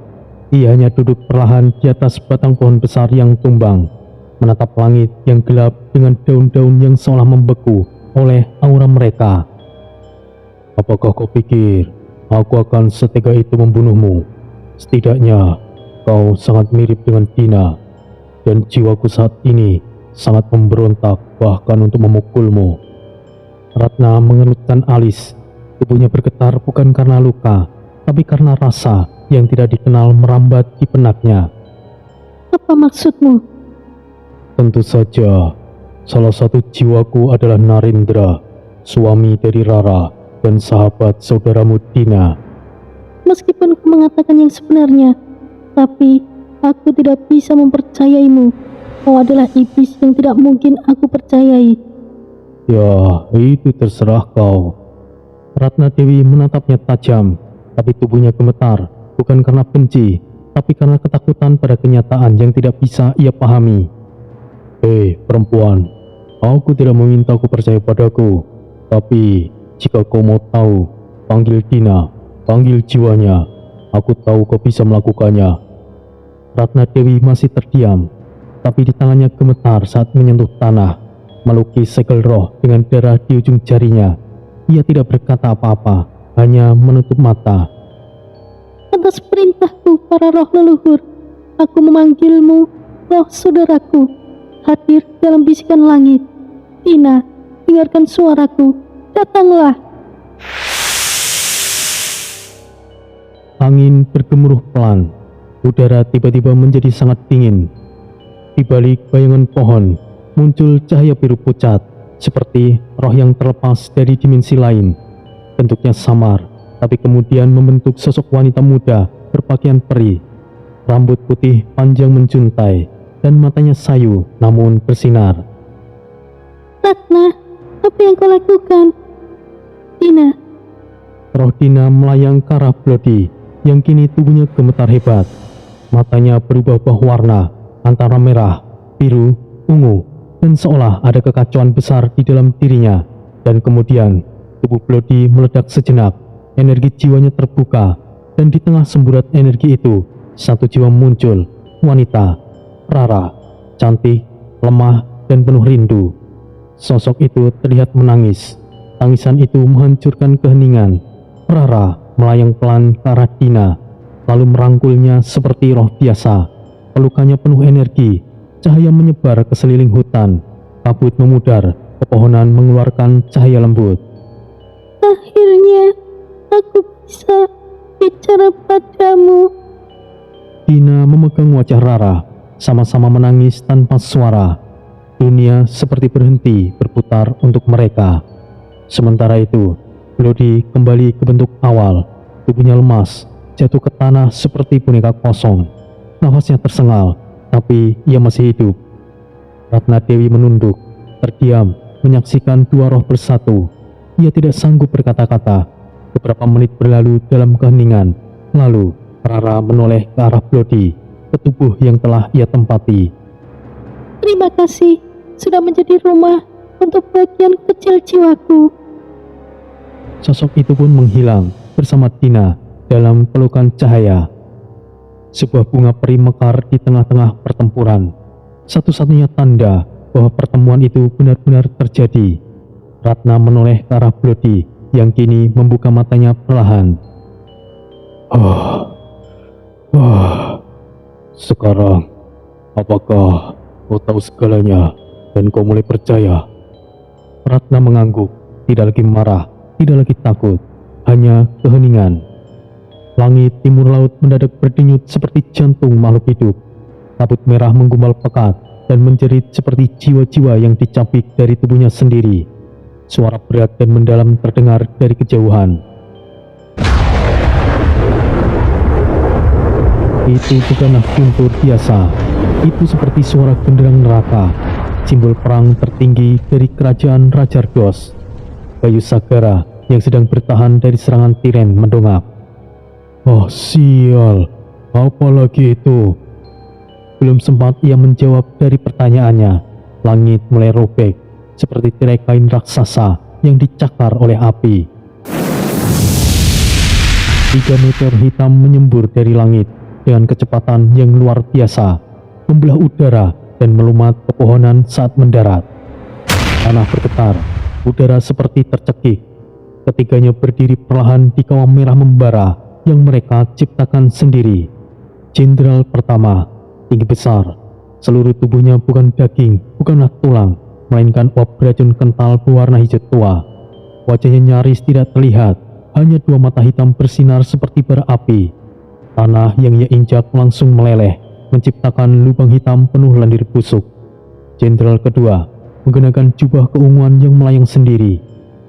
Ia hanya duduk perlahan di atas batang pohon besar yang tumbang, menatap langit yang gelap dengan daun-daun yang seolah membeku oleh aura mereka. Apakah kau pikir aku akan setega itu membunuhmu? Setidaknya kau sangat mirip dengan Dina, dan jiwaku saat ini sangat memberontak bahkan untuk memukulmu. Ratna mengerutkan alis, tubuhnya bergetar bukan karena luka, tapi karena rasa yang tidak dikenal merambat di benaknya.
Apa maksudmu?
Tentu saja, salah satu jiwaku adalah Narendra, suami dari Rara dan sahabat saudaramu Dina.
Meskipun kau mengatakan yang sebenarnya, tapi aku tidak bisa mempercayaimu. Kau adalah iblis yang tidak mungkin aku percayai.
Ya, itu terserah kau. Ratna Dewi menatapnya tajam, tapi tubuhnya gemetar, bukan karena benci, tapi karena ketakutan pada kenyataan yang tidak bisa ia pahami. Hei perempuan, aku tidak meminta kau percaya padaku, tapi jika kau mau tahu, panggil Dina, panggil jiwanya. Aku tahu kau bisa melakukannya. Ratna Dewi masih terdiam, tapi di tangannya gemetar saat menyentuh tanah, melukis segel roh dengan darah di ujung jarinya. Ia tidak berkata apa-apa, hanya menutup mata.
Atas perintahku para roh leluhur, aku memanggilmu, roh saudaraku, hadir dalam bisikan langit. Dina, dengarkan suaraku, datanglah.
Angin bergemuruh pelan, udara tiba-tiba menjadi sangat dingin. Di balik bayangan pohon, muncul cahaya biru pucat, seperti roh yang terlepas dari dimensi lain. Bentuknya samar, tapi kemudian membentuk sosok wanita muda berpakaian peri. Rambut putih panjang menjuntai, dan matanya sayu namun bersinar.
Ratna, apa yang kau lakukan? Dina.
Roh Dina melayang ke arah Blodi, yang kini tubuhnya gemetar hebat. Matanya berubah-ubah warna, antara merah, biru, ungu, dan seolah ada kekacauan besar di dalam dirinya. Dan kemudian tubuh Blodi meledak sejenak, energi jiwanya terbuka, dan di tengah semburat energi itu, satu jiwa muncul, wanita, Rara, cantik, lemah, dan penuh rindu. Sosok itu terlihat menangis. Tangisan itu menghancurkan keheningan. Rara melayang pelan ke arah Dina, lalu merangkulnya seperti roh biasa. Pelukannya penuh energi, cahaya menyebar ke seliling hutan. kabut memudar, pepohonan mengeluarkan cahaya lembut.
Akhirnya aku bisa bicara padamu.
Dina memegang wajah Rara, sama-sama menangis tanpa suara. Dunia seperti berhenti berputar untuk mereka. Sementara itu, Glody kembali ke bentuk awal. Tubuhnya lemas, jatuh ke tanah seperti boneka kosong. Nafasnya tersengal, tapi ia masih hidup. Ratna Dewi menunduk, terdiam, menyaksikan dua roh bersatu. Ia tidak sanggup berkata-kata. Beberapa menit berlalu dalam keheningan. Lalu, Rara menoleh ke arah Glody, ke tubuh yang telah ia tempati.
Terima kasih sudah menjadi rumah untuk bagian kecil jiwaku.
Sosok itu pun menghilang bersama Dina dalam pelukan cahaya. Sebuah bunga peri mekar di tengah-tengah pertempuran. Satu-satunya tanda bahwa pertemuan itu benar-benar terjadi. Ratna menoleh ke arah Glody yang kini membuka matanya perlahan. Sekarang, apakah kau tahu segalanya dan kau mulai percaya? Ratna mengangguk, tidak lagi marah, tidak lagi takut, hanya keheningan. Langit timur laut mendadak berdenyut seperti jantung makhluk hidup. Kabut merah menggumpal pekat dan menjerit seperti jiwa-jiwa yang dicapik dari tubuhnya sendiri. Suara berat dan mendalam terdengar dari kejauhan. Itu bukanlah guntur biasa. Itu seperti suara genderang neraka, simbol perang tertinggi dari kerajaan Raja Ardos. Bayu Sagara yang sedang bertahan dari serangan Tiren mendongak. Oh sial, apalagi itu? Belum sempat ia menjawab dari pertanyaannya, langit mulai robek seperti tirai kain raksasa yang dicakar oleh api. 3 meteor hitam menyembur dari langit dengan kecepatan yang luar biasa, membelah udara dan melumat pepohonan saat mendarat. Tanah bergetar, udara seperti tercekik. Ketiganya berdiri perlahan di kawah merah membara yang mereka ciptakan sendiri. Jenderal pertama, tinggi besar, seluruh tubuhnya bukan daging, bukanlah tulang, melainkan uap beracun kental berwarna hijau tua. Wajahnya nyaris tidak terlihat, hanya 2 mata hitam bersinar seperti bara api. Tanah yang ia injak langsung meleleh, menciptakan lubang hitam penuh lendir busuk. Jenderal kedua mengenakan jubah keunguan yang melayang sendiri,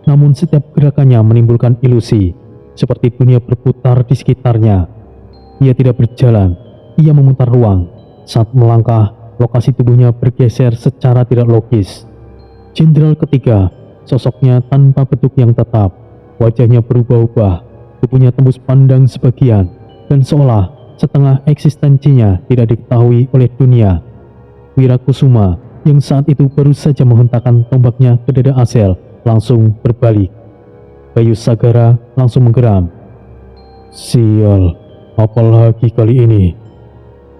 namun setiap gerakannya menimbulkan ilusi, seperti dunia berputar di sekitarnya. Ia tidak berjalan, ia memutar ruang. Saat melangkah, lokasi tubuhnya bergeser secara tidak logis. Jenderal ketiga, sosoknya tanpa bentuk yang tetap, wajahnya berubah-ubah, tubuhnya tembus pandang sebagian, dan seolah setengah eksistensinya tidak diketahui oleh dunia. Wirakusuma yang saat itu baru saja menghentakkan tombaknya ke dada Asel langsung berbalik. Bayu Sagara langsung menggeram. Sial, apalagi kali ini?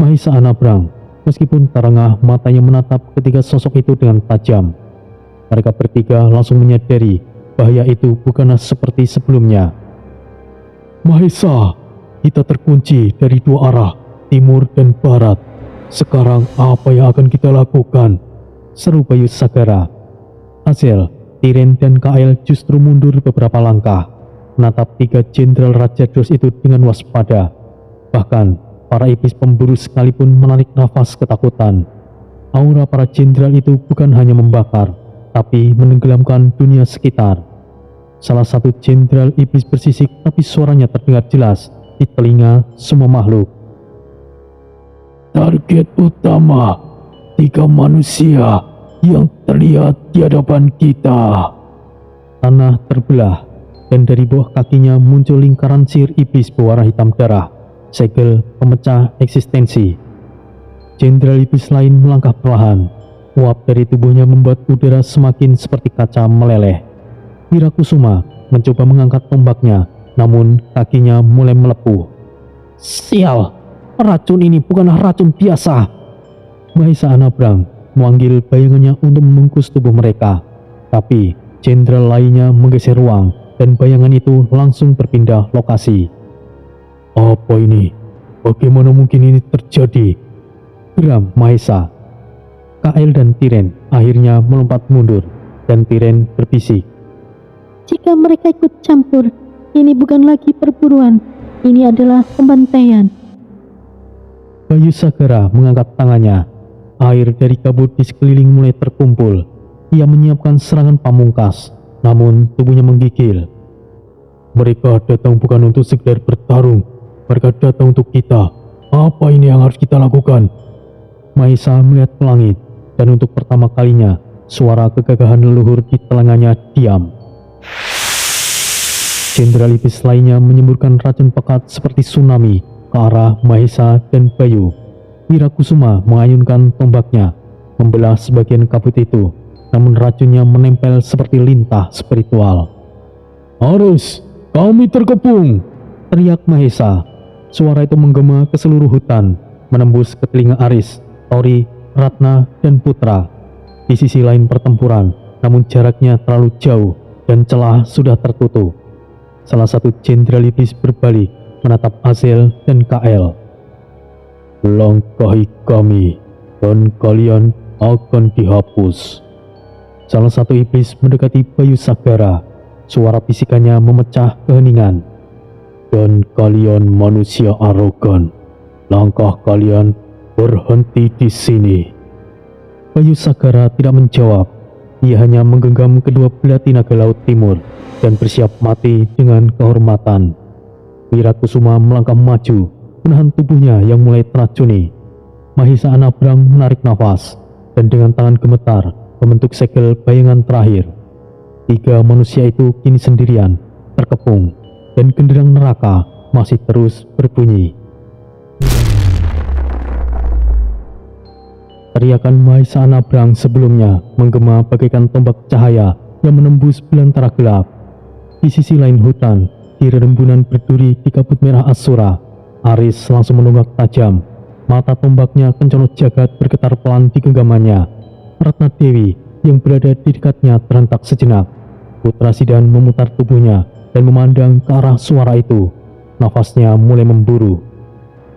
Mahisa Anabrang, meskipun terengah matanya menatap ketiga sosok itu dengan tajam. Mereka bertiga langsung menyadari bahaya itu bukanlah seperti sebelumnya. Mahisa, kita terkunci dari 2 arah, timur dan barat. Sekarang apa yang akan kita lakukan? Seru Bayu Sagara. Azel, Tiren dan Kael justru mundur beberapa langkah, menatap 3 jenderal Raja Ardos itu dengan waspada. Bahkan, para iblis pemburu sekalipun menarik nafas ketakutan. Aura para jenderal itu bukan hanya membakar, tapi menenggelamkan dunia sekitar. Salah satu jenderal iblis bersisik tapi suaranya terdengar jelas di telinga semua makhluk. Target utama, 3 manusia yang terlihat di hadapan kita. Tanah terbelah dan dari bawah kakinya muncul lingkaran sihir iblis berwarna hitam darah, segel pemecah eksistensi. Jenderal iblis lain melangkah perlahan. Uap dari tubuhnya membuat udara semakin seperti kaca meleleh. Wirakusuma mencoba mengangkat tombaknya, namun kakinya mulai melepuh. Sial, racun ini bukanlah racun biasa. Mahisa Anabrang memanggil bayangannya untuk membungkus tubuh mereka, tapi jenderal lainnya menggeser ruang dan bayangan itu langsung berpindah lokasi. Apa ini? Bagaimana mungkin ini terjadi? Geram Mahisa. Kael dan Tiren akhirnya melompat mundur, dan Tiren berbisik.
Jika mereka ikut campur, ini bukan lagi perburuan, ini adalah pembantaian.
Bayu segera mengangkat tangannya. Air dari kabut di sekeliling mulai terkumpul. Ia menyiapkan serangan pamungkas, namun tubuhnya menggigil. Mereka datang bukan untuk sekedar bertarung, mereka datang untuk kita. Apa ini yang harus kita lakukan? Mahesa melihat ke langit, dan untuk pertama kalinya, suara kegagahan leluhur di telinganya diam. Jenderal iblis lainnya menyemburkan racun pekat seperti tsunami ke arah Mahesa dan Bayu. Wirakusuma mengayunkan tombaknya, membelah sebagian kabut itu, namun racunnya menempel seperti lintah spiritual. "Arus, kami terkepung!" teriak Mahesa. Suara itu menggema ke seluruh hutan, menembus ke telinga Aris, Tori, Ratna, dan Putra. Di sisi lain pertempuran, namun jaraknya terlalu jauh dan celah sudah tertutup. Salah satu jenderal iblis berbalik menatap Azel dan Kael. "Langkahi kami, dan kalian akan dihapus." Salah satu iblis mendekati Bayu Sagara. Suara bisikannya memecah keheningan. "Dan kalian manusia arogan, langkah kalian berhenti di sini." Bayu Sagara tidak menjawab. Ia hanya menggenggam kedua belah naga laut timur dan bersiap mati dengan kehormatan. Wirakusuma melangkah maju, menahan tubuhnya yang mulai teracuni. Mahesa Anabrang menarik nafas, dan dengan tangan gemetar membentuk segel bayangan terakhir. 3 manusia itu kini sendirian, terkepung, dan genderang neraka masih terus berbunyi. Teriakan Mahesa Anabrang sebelumnya menggema bagaikan tombak cahaya yang menembus belantara gelap. Di sisi lain hutan, di rerembunan berduri di kabut merah Asura, Aris langsung menunggak tajam. Mata tombaknya kenconot jagat bergetar pelan di genggamannya. Ratna Dewi yang berada di dekatnya terhentak sejenak. Putra Sidan memutar tubuhnya dan memandang ke arah suara itu. Nafasnya mulai memburu.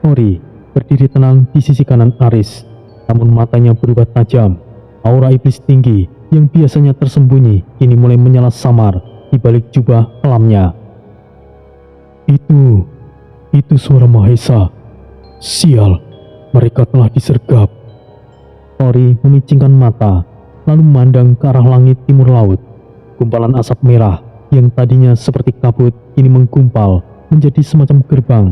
Tori berdiri tenang di sisi kanan Aris, namun matanya berubah tajam. Aura iblis tinggi yang biasanya tersembunyi kini mulai menyala samar di balik jubah kelamnya. Itu suara Mahesa. Sial, mereka telah disergap. Tori memicingkan mata, lalu memandang ke arah langit timur laut. Gumpalan asap merah yang tadinya seperti kabut kini menggumpal menjadi semacam gerbang.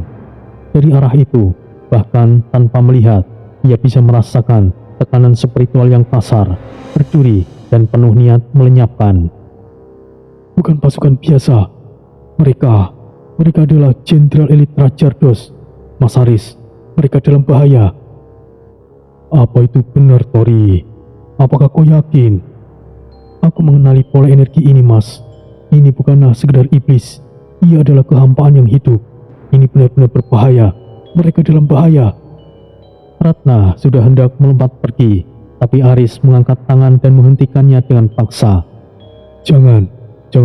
Dari arah itu, bahkan tanpa melihat, ia bisa merasakan tekanan spiritual yang kasar, berduri, dan penuh niat melenyapkan. Bukan pasukan biasa. Mereka adalah jenderal elit Rajardos. Mas Aris, mereka dalam bahaya. Apa itu benar, Tori? Apakah kau yakin? Aku mengenali pola energi ini, Mas. Ini bukanlah sekedar iblis. Ia adalah kehampaan yang hidup. Ini benar-benar berbahaya. Mereka dalam bahaya. Ratna sudah hendak melompat pergi, tapi Aris mengangkat tangan dan menghentikannya dengan paksa. Jangan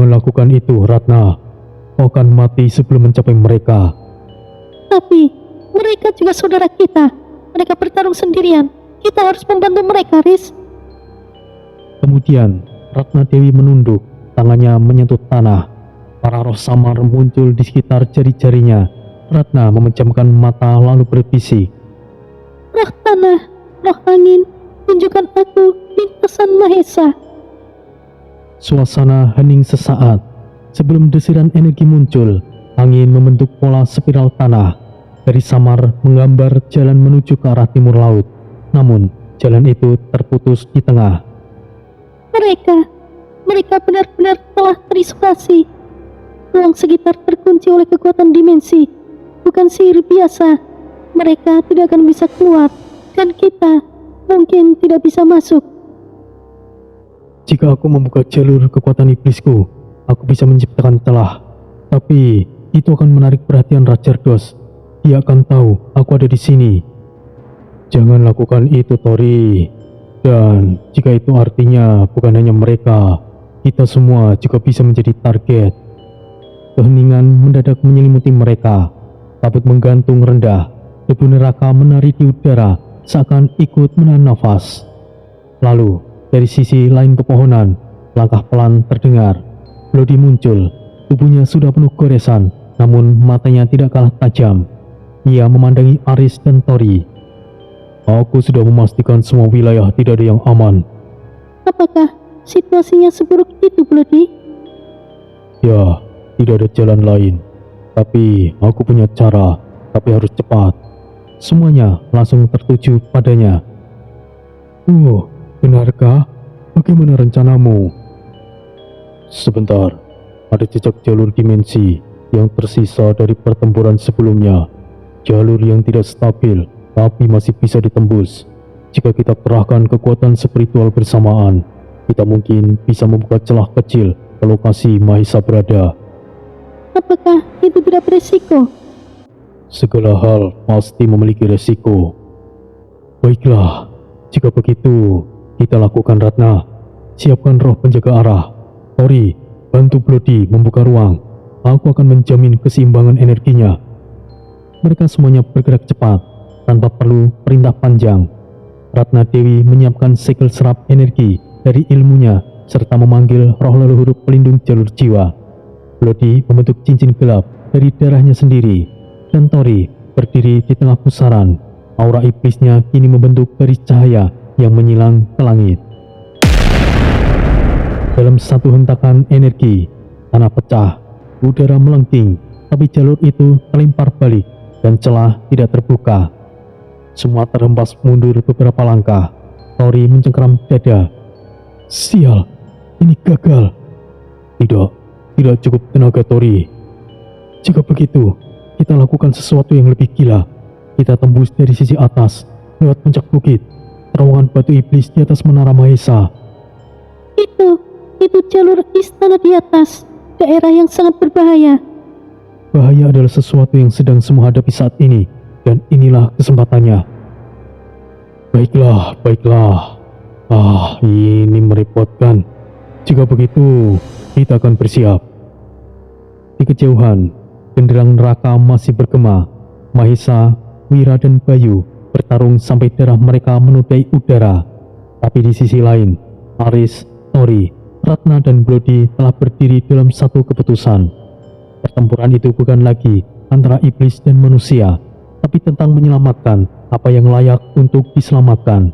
lakukan itu, Ratna. Kau akan mati sebelum mencapai mereka.
Tapi mereka juga saudara kita. Mereka bertarung sendirian. Kita harus membantu mereka, Riz.
Kemudian Ratna Dewi menunduk, tangannya menyentuh tanah. Para roh samar muncul di sekitar jari-jarinya. Ratna memejamkan mata lalu berbisik.
Roh tanah, roh angin, tunjukkan aku lintasan Mahesa.
Suasana hening sesaat. Sebelum desiran energi muncul, angin membentuk pola spiral tanah. Dari samar menggambar jalan menuju ke arah timur laut. Namun, jalan itu terputus di tengah.
Mereka benar-benar telah terisolasi. Ruang sekitar terkunci oleh kekuatan dimensi. Bukan sihir biasa. Mereka tidak akan bisa keluar, dan kita mungkin tidak bisa masuk.
Jika aku membuka jalur kekuatan iblisku, aku bisa menciptakan celah. Tapi itu akan menarik perhatian Rajardos. Dia akan tahu aku ada di sini. Jangan lakukan itu, Tori. Dan jika itu artinya bukan hanya mereka, kita semua juga bisa menjadi target. Keheningan mendadak menyelimuti mereka. Kabut menggantung rendah. Debu neraka menari di udara seakan ikut menahan nafas. Lalu, dari sisi lain pepohonan, langkah pelan terdengar. Bloody muncul, tubuhnya sudah penuh goresan, namun matanya tidak kalah tajam. Ia memandangi Aris dan Tori. Aku sudah memastikan semua wilayah tidak ada yang aman.
Apakah situasinya seburuk itu, Bloody?
Ya, tidak ada jalan lain. Tapi aku punya cara, tapi harus cepat. Semuanya langsung tertuju padanya. Benarkah? Bagaimana rencanamu? Sebentar, ada jejak jalur dimensi yang tersisa dari pertempuran sebelumnya. Jalur yang tidak stabil, tapi masih bisa ditembus. Jika kita kerahkan kekuatan spiritual bersamaan, kita mungkin bisa membuka celah kecil ke lokasi Mahesa berada.
Apakah itu tidak beresiko?
Segala hal pasti memiliki resiko. Baiklah, jika begitu, kita lakukan Ratna. Siapkan roh penjaga arah. Tori, bantu Bloody membuka ruang. Aku akan menjamin keseimbangan energinya. Mereka semuanya bergerak cepat, tanpa perlu perintah panjang. Ratna Dewi menyiapkan segel serap energi dari ilmunya, serta memanggil roh leluhur pelindung jalur jiwa. Bloody membentuk cincin gelap dari darahnya sendiri, dan Tori berdiri di tengah pusaran. Aura iblisnya kini membentuk garis cahaya yang menyilang ke langit. Dalam satu hentakan energi, tanah pecah, udara melengking, tapi jalur itu terlempar balik dan celah tidak terbuka. Semua terhempas mundur beberapa langkah. Tori mencengkeram dada. Sial, ini gagal. Tidak cukup tenaga Tori. Jika begitu, kita lakukan sesuatu yang lebih gila. Kita tembus dari sisi atas, lewat puncak bukit, terowongan batu iblis di atas menara Mahesa.
Itu jalur istana di atas, daerah yang sangat berbahaya.
Bahaya adalah sesuatu yang sedang semua hadapi saat ini, dan inilah kesempatannya. Baiklah. Ini merepotkan. Jika begitu, kita akan bersiap. Di kejauhan, genderang neraka masih bergema. Mahesa, Wira, dan Bayu bertarung sampai darah mereka menodai udara. Tapi di sisi lain, Aris, Tori, Ratna, dan Bloody telah berdiri dalam satu keputusan. Pertempuran itu bukan lagi antara iblis dan manusia, tapi tentang menyelamatkan apa yang layak untuk diselamatkan.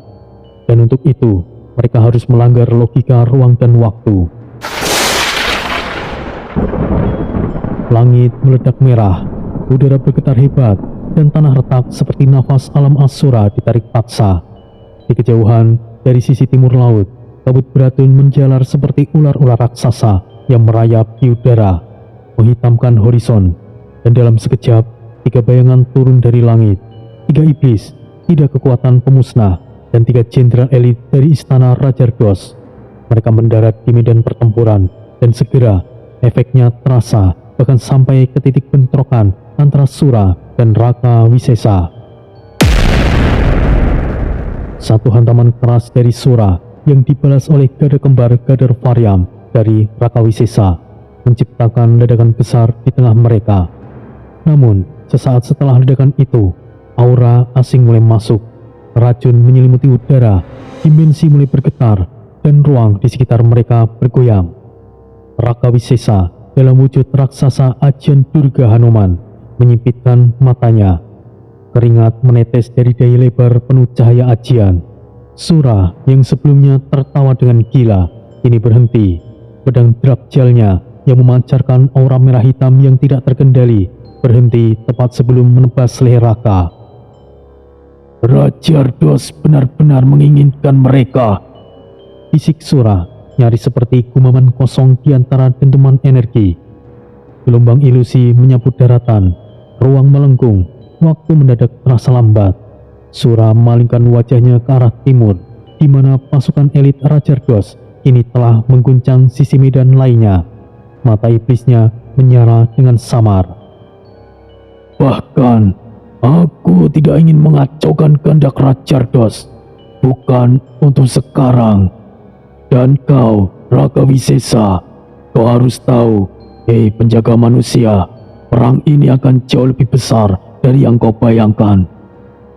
Dan untuk itu, mereka harus melanggar logika ruang dan waktu. Langit meledak merah, udara bergetar hebat, dan tanah retak seperti nafas alam Asura ditarik paksa. Di kejauhan, dari sisi timur laut, kabut beratun menjalar seperti ular-ular raksasa yang merayap di udara, menghitamkan horizon. Dan dalam sekejap, 3 bayangan turun dari langit. 3 iblis, 3 kekuatan pemusnah, dan 3 jenderal elit dari istana Rajardos. Mereka mendarat di medan pertempuran, dan segera efeknya terasa, bahkan sampai ke titik bentrokan antara Sura dan Raka Wisesa. Satu hantaman keras dari Sura yang dibalas oleh gada kembar Gadar Variam dari Raka Wisesa menciptakan ledakan besar di tengah mereka. Namun, sesaat setelah ledakan itu, aura asing mulai masuk. Racun menyelimuti udara, dimensi mulai bergetar, dan ruang di sekitar mereka bergoyang. Raka Wisesa dalam wujud raksasa ajian Durga Hanuman menyipitkan matanya. Keringat menetes dari dahi lebar penuh cahaya ajian. Sura yang sebelumnya tertawa dengan gila kini berhenti. Pedang Drakjalnya yang memancarkan aura merah hitam yang tidak terkendali berhenti tepat sebelum menebas leher Raka. Rajardos benar-benar menginginkan mereka. Bisik Sura nyaris seperti gumaman kosong di antara dentuman energi. Gelombang ilusi menyapu daratan, ruang melengkung, waktu mendadak terasa lambat. Sura memalingkan wajahnya ke arah timur, di mana pasukan elit Rajardos ini telah mengguncang sisi medan lainnya. Mata iblisnya menyala dengan samar. Bahkan, aku tidak ingin mengacaukan kehendak Rajardos, bukan untuk sekarang. Dan kau, Raka Wisesa, kau harus tahu, hei penjaga manusia, perang ini akan jauh lebih besar dari yang kau bayangkan.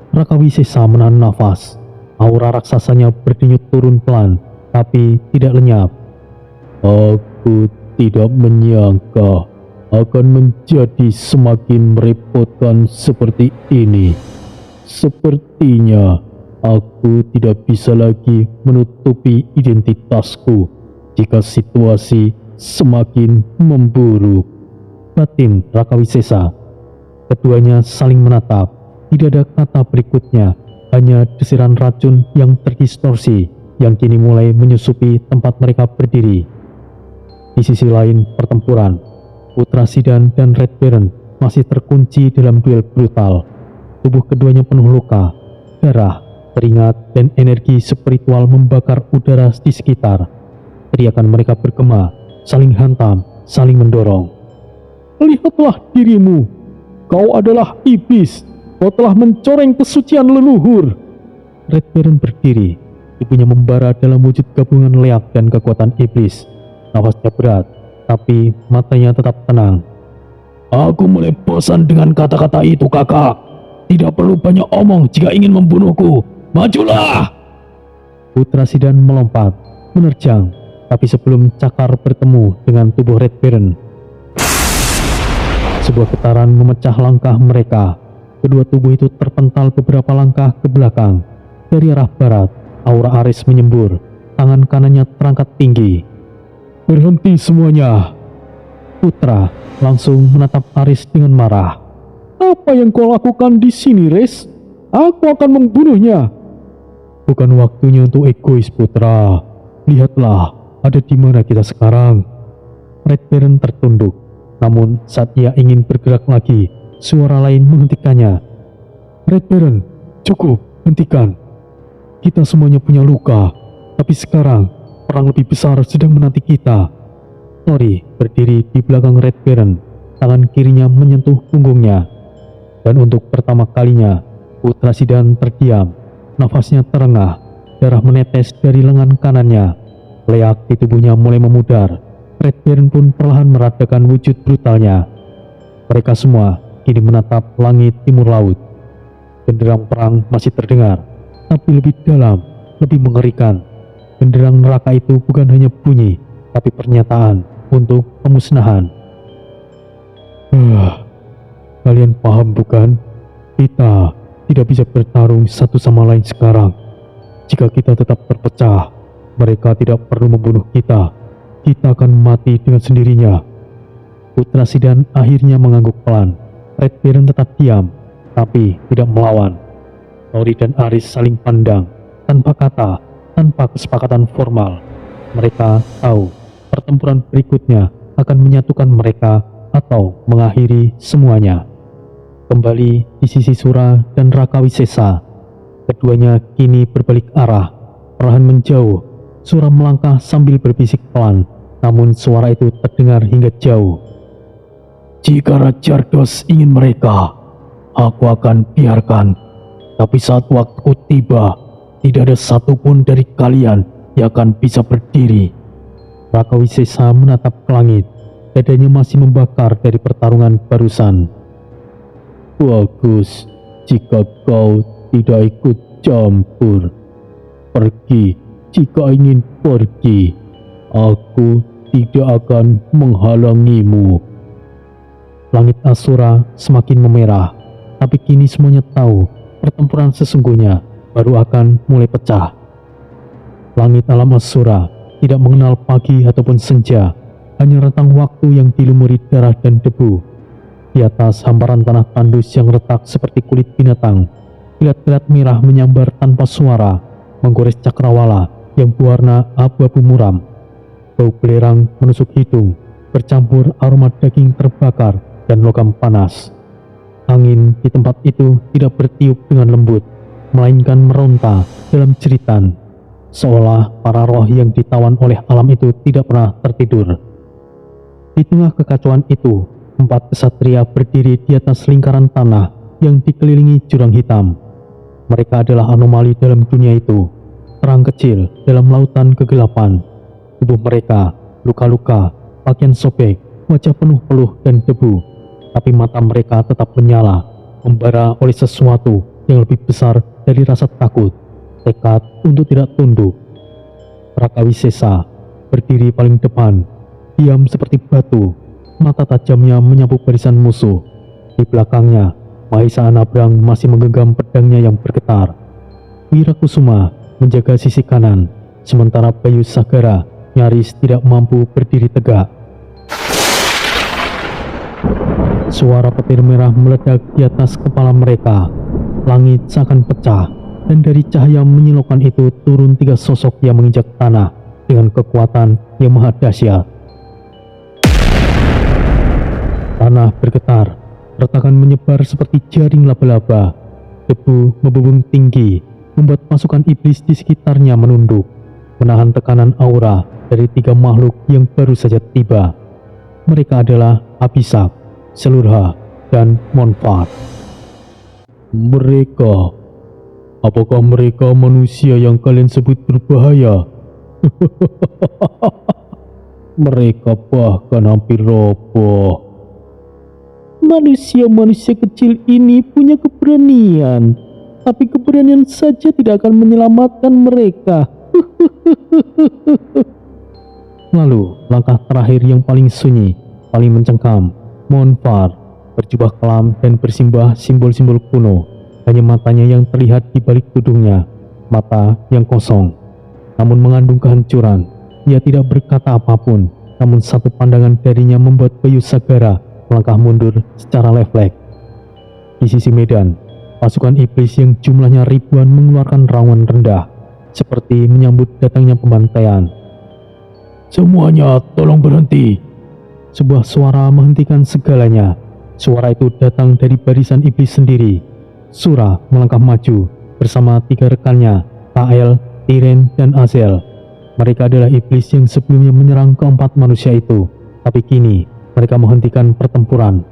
Raka Wisesa menahan nafas. Aura raksasanya berdenyut turun pelan, tapi tidak lenyap. Aku tidak menyangka akan menjadi semakin merepotkan seperti ini. Sepertinya aku tidak bisa lagi menutupi identitasku jika situasi semakin memburuk. Batin Raka Wisesa. Keduanya saling menatap. Tidak ada kata berikutnya, hanya desiran racun yang terdistorsi yang kini mulai menyusupi tempat mereka berdiri. Di sisi lain pertempuran, Putra Sidan dan Red Baron masih terkunci dalam duel brutal. Tubuh keduanya penuh luka, darah, keringat, dan energi spiritual membakar udara di sekitar. Teriakan mereka bergema, saling hantam, saling mendorong. Lihatlah dirimu, kau adalah iblis, kau telah mencoreng kesucian leluhur. Red Baron berdiri, tubuhnya membara dalam wujud gabungan leak dan kekuatan iblis. Nafasnya berat, tapi matanya tetap tenang. Aku mulai bosan dengan kata-kata itu, kakak. Tidak perlu banyak omong jika ingin membunuhku. Majulah! Putra Sidan melompat, menerjang, tapi sebelum cakar bertemu dengan tubuh Red Baron, sebuah getaran memecah langkah mereka. Kedua tubuh itu terpental beberapa langkah ke belakang. Dari arah barat, aura Aris menyembur, tangan kanannya terangkat tinggi. Berhenti semuanya! Putra langsung menatap Aris dengan marah. Apa yang kau lakukan di sini, Res? Aku akan membunuhnya. Bukan waktunya untuk egois, Putra. Lihatlah, ada di mana kita sekarang. Red Baron tertunduk. Namun saat ia ingin bergerak lagi, suara lain menghentikannya. Red Baron, cukup, hentikan. Kita semuanya punya luka, tapi sekarang perang lebih besar sedang menanti kita. Tori berdiri di belakang Red Baron, tangan kirinya menyentuh punggungnya. Dan untuk pertama kalinya, Putra Sidan terdiam, nafasnya terengah, darah menetes dari lengan kanannya. Leak di tubuhnya mulai memudar. Red Baron pun perlahan meradakan wujud brutalnya. Mereka semua kini menatap langit timur laut. Genderang perang masih terdengar, tapi lebih dalam, lebih mengerikan. Genderang neraka itu bukan hanya bunyi, tapi pernyataan untuk pemusnahan. Kalian paham bukan? Kita tidak bisa bertarung satu sama lain sekarang. Jika kita tetap terpecah, mereka tidak perlu membunuh kita. Kita akan mati dengan sendirinya. Putra Sidan akhirnya mengangguk pelan. Red Baron tetap diam, tapi tidak melawan. Tori dan Aris saling pandang, tanpa kata, tanpa kesepakatan formal. Mereka tahu pertempuran berikutnya akan menyatukan mereka atau mengakhiri semuanya. Kembali di sisi Sura dan Raka Wisesa, keduanya kini berbalik arah, perlahan menjauh. Sura melangkah sambil berbisik pelan, namun suara itu terdengar hingga jauh. Jika Raja Ardos ingin mereka, aku akan biarkan. Tapi saat waktu tiba, tidak ada satupun dari kalian yang akan bisa berdiri. Raka Wisesa menatap ke langit, dadanya masih membakar dari pertarungan barusan. Bagus, jika kau tidak ikut campur. Pergi jika ingin pergi. Aku tidak akan menghalangimu. Langit Asura semakin memerah, tapi kini semuanya tahu pertempuran sesungguhnya baru akan mulai pecah. Langit alam Asura tidak mengenal pagi ataupun senja, hanya rentang waktu yang dilumuri darah dan debu. Di atas hamparan tanah tandus yang retak seperti kulit binatang, kilat-kilat merah menyambar tanpa suara, menggores cakrawala yang berwarna abu-abu muram. Bau belerang menusuk hidung, bercampur aroma daging terbakar dan logam panas. Angin di tempat itu tidak bertiup dengan lembut, melainkan meronta dalam jeritan, seolah para roh yang ditawan oleh alam itu tidak pernah tertidur. Di tengah kekacauan itu, 4 kesatria berdiri di atas lingkaran tanah yang dikelilingi jurang hitam. Mereka adalah anomali dalam dunia itu, terang kecil dalam lautan kegelapan. Tubuh mereka luka-luka, pakaian sobek, wajah penuh peluh dan debu, tapi mata mereka tetap menyala, membara oleh sesuatu yang lebih besar dari rasa takut. tekad untuk tidak tunduk. Rakawisesa berdiri paling depan, diam seperti batu, mata tajamnya menyapu barisan musuh. Di belakangnya, Mahesa Anabrang masih menggenggam pedangnya yang bergetar. Wirakusuma menjaga sisi kanan, sementara Bayu Sagara nyaris tidak mampu berdiri tegak. Suara petir merah meledak di atas kepala mereka. Langit seakan pecah, dan dari cahaya menyilaukan itu turun 3 sosok yang menginjak tanah dengan kekuatan yang maha dahsyat. Tanah bergetar, retakan menyebar seperti jaring laba-laba. Debu membubung tinggi, membuat pasukan iblis di sekitarnya menunduk, menahan tekanan aura dari 3 makhluk yang baru saja tiba. Mereka adalah Abhisar, Selurha, dan Monfar. Mereka, apakah mereka manusia yang kalian sebut berbahaya? Mereka bahkan hampir roboh. Manusia-manusia kecil ini punya keberanian, tapi keberanian saja tidak akan menyelamatkan mereka. Lalu, langkah terakhir yang paling sunyi, paling mencengkam, Monfar, berjubah kelam dan bersimbah simbol-simbol kuno. Hanya matanya yang terlihat di balik tudungnya, mata yang kosong, namun mengandung kehancuran. Ia tidak berkata apapun, namun satu pandangan darinya membuat Bayu Sagara melangkah mundur secara refleks. Di sisi medan, pasukan iblis yang jumlahnya ribuan mengeluarkan raungan rendah, seperti menyambut datangnya pembantaian. Semuanya tolong berhenti. Sebuah suara menghentikan segalanya. Suara itu datang dari barisan iblis sendiri. Sura melangkah maju bersama 3 rekannya, Kael, Tiren, dan Azel. Mereka adalah iblis yang sebelumnya menyerang keempat manusia itu, tapi kini mereka menghentikan pertempuran.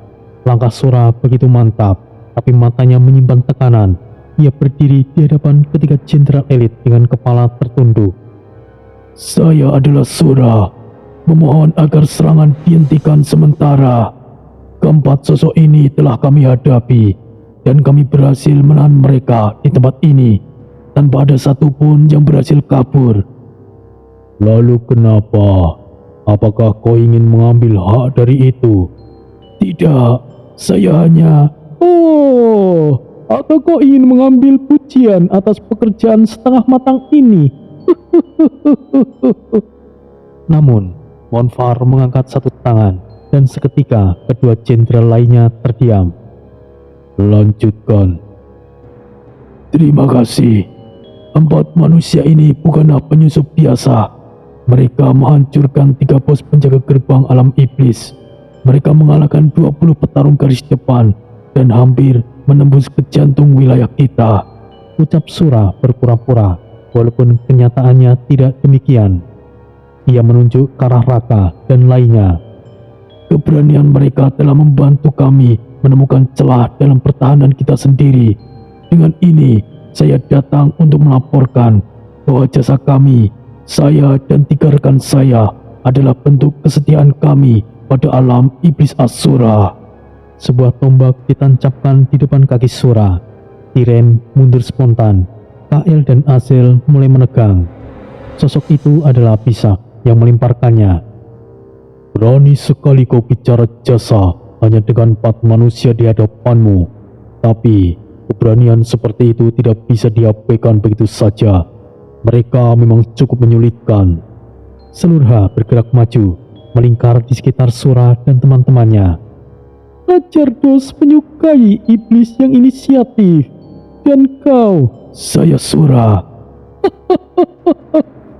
Langkah Sura begitu mantap, tapi matanya menyimpan tekanan. Ia berdiri di hadapan ketiga jenderal elit dengan kepala tertunduk. Saya adalah Sura, memohon agar serangan dihentikan sementara. Keempat sosok ini telah kami hadapi, dan kami berhasil menahan mereka di tempat ini, tanpa ada satupun yang berhasil kabur. Lalu kenapa? Apakah kau ingin mengambil hak dari itu? Tidak, saya hanya... Oh, atau kau ingin mengambil pujian atas pekerjaan setengah matang ini? Namun, Monfar mengangkat satu tangan, dan seketika kedua jenderal lainnya terdiam. Lanjutkan. Terima kasih. 4 manusia ini bukanlah penyusup biasa. Mereka menghancurkan 3 pos penjaga gerbang alam iblis. Mereka mengalahkan 20 petarung garis depan dan hampir menembus ke jantung wilayah kita. Ucap Sura berpura-pura, walaupun kenyataannya tidak demikian. Ia menunjuk ke arah Raka dan lainnya. Keberanian mereka telah membantu kami menemukan celah dalam pertahanan kita sendiri. Dengan ini, saya datang untuk melaporkan bahwa jasa kami, saya dan 3 rekan saya, adalah bentuk kesetiaan kami pada alam iblis Asura. Sebuah tombak ditancapkan di depan kaki Sura. Tiren mundur spontan. Kael dan Azel mulai menegang. Sosok itu adalah Abhisar yang melemparkannya. Berani sekali kau bicara jasa hanya dengan 4 manusia di hadapanmu. Tapi keberanian seperti itu tidak bisa diabaikan begitu saja. Mereka memang cukup menyulitkan. Selurha bergerak maju, melingkar di sekitar Sura dan teman-temannya. Ajardos menyukai iblis yang inisiatif. Dan kau, saya Sura.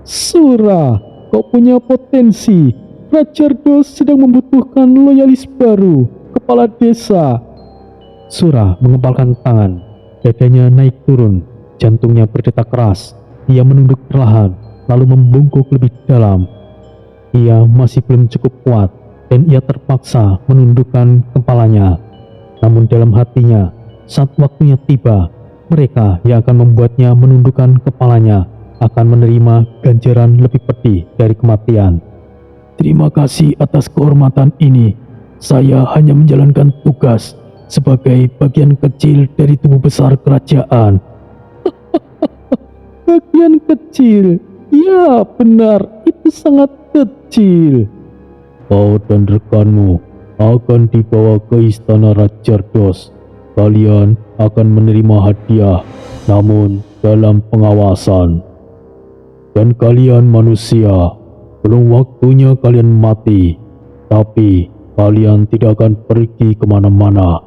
Sura, kau punya potensi. Rajardos sedang membutuhkan loyalis baru, kepala desa. Sura mengepalkan tangan, dadanya naik turun, jantungnya berdetak keras. Ia menunduk perlahan, lalu membungkuk lebih dalam. Ia masih belum cukup kuat, dan ia terpaksa menundukkan kepalanya. Namun dalam hatinya, saat waktunya tiba, mereka yang akan membuatnya menundukkan kepalanya akan menerima ganjaran lebih pedih dari kematian. Terima kasih atas kehormatan ini. Saya hanya menjalankan tugas sebagai bagian kecil dari tubuh besar kerajaan. bagian kecil. Ya benar, itu sangat kecil. Kau dan rekanmu akan dibawa ke istana Rajardos. Kalian akan menerima hadiah, namun dalam pengawasan. Dan kalian manusia, belum waktunya kalian mati, tapi kalian tidak akan pergi kemana-mana.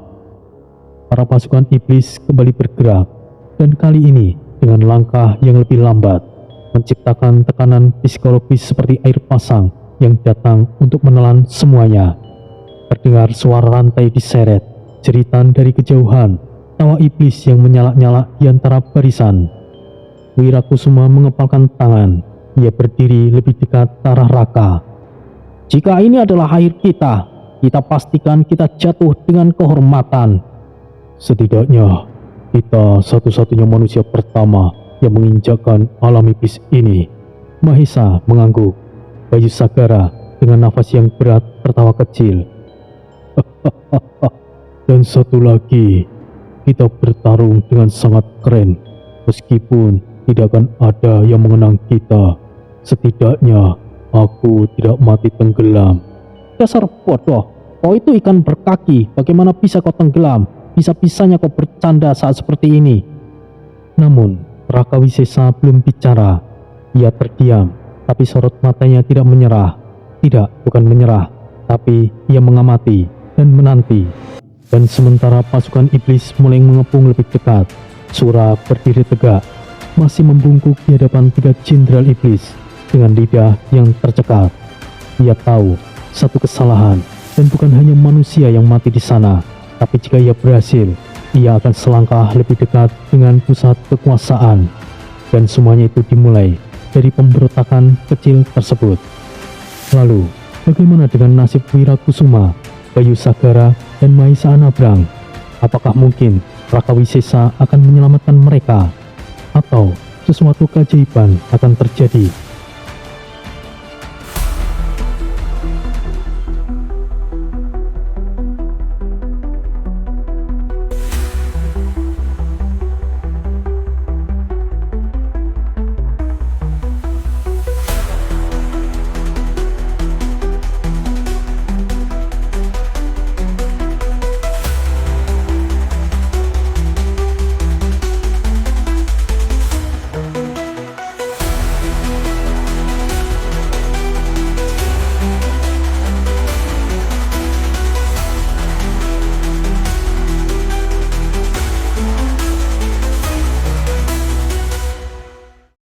Para pasukan iblis kembali bergerak, dan kali ini dengan langkah yang lebih lambat, menciptakan tekanan psikologis seperti air pasang yang datang untuk menelan semuanya. Terdengar suara rantai diseret, jeritan dari kejauhan, tawa iblis yang menyala-nyala di antara barisan. Wirakusuma mengepalkan tangan. Ia berdiri lebih dekat arah Raka. Jika ini adalah akhir kita pastikan kita jatuh dengan kehormatan. Setidaknya kita satu-satunya manusia pertama yang menginjakkan alam iblis ini. Mahesa mengangguk. Bayu Sagara dengan nafas yang berat tertawa kecil. Dan satu lagi, kita bertarung dengan sangat keren. Meskipun tidak akan ada yang mengenang kita, setidaknya aku tidak mati tenggelam. Dasar bodoh, kau itu ikan berkaki, bagaimana bisa kau tenggelam? Bisa-bisanya kau bercanda saat seperti ini. Namun Raka Wisesa belum bicara. Ia terdiam, tapi sorot matanya tidak menyerah. Tidak, bukan menyerah, tapi ia mengamati dan menanti. Dan sementara pasukan iblis mulai mengepung lebih dekat, Sura berdiri tegak, masih membungkuk di hadapan 3 jenderal iblis dengan lidah yang tercekat. Ia tahu satu kesalahan, dan bukan hanya manusia yang mati di sana, tapi jika ia berhasil, ia akan selangkah lebih dekat dengan pusat kekuasaan. Dan semuanya itu dimulai dari pemberontakan kecil tersebut. Lalu, bagaimana dengan nasib Wirakusuma, Bayu Sagara, dan Mahesa Anabrang? Apakah mungkin Raka Wisesa akan menyelamatkan mereka? Atau sesuatu keajaiban akan terjadi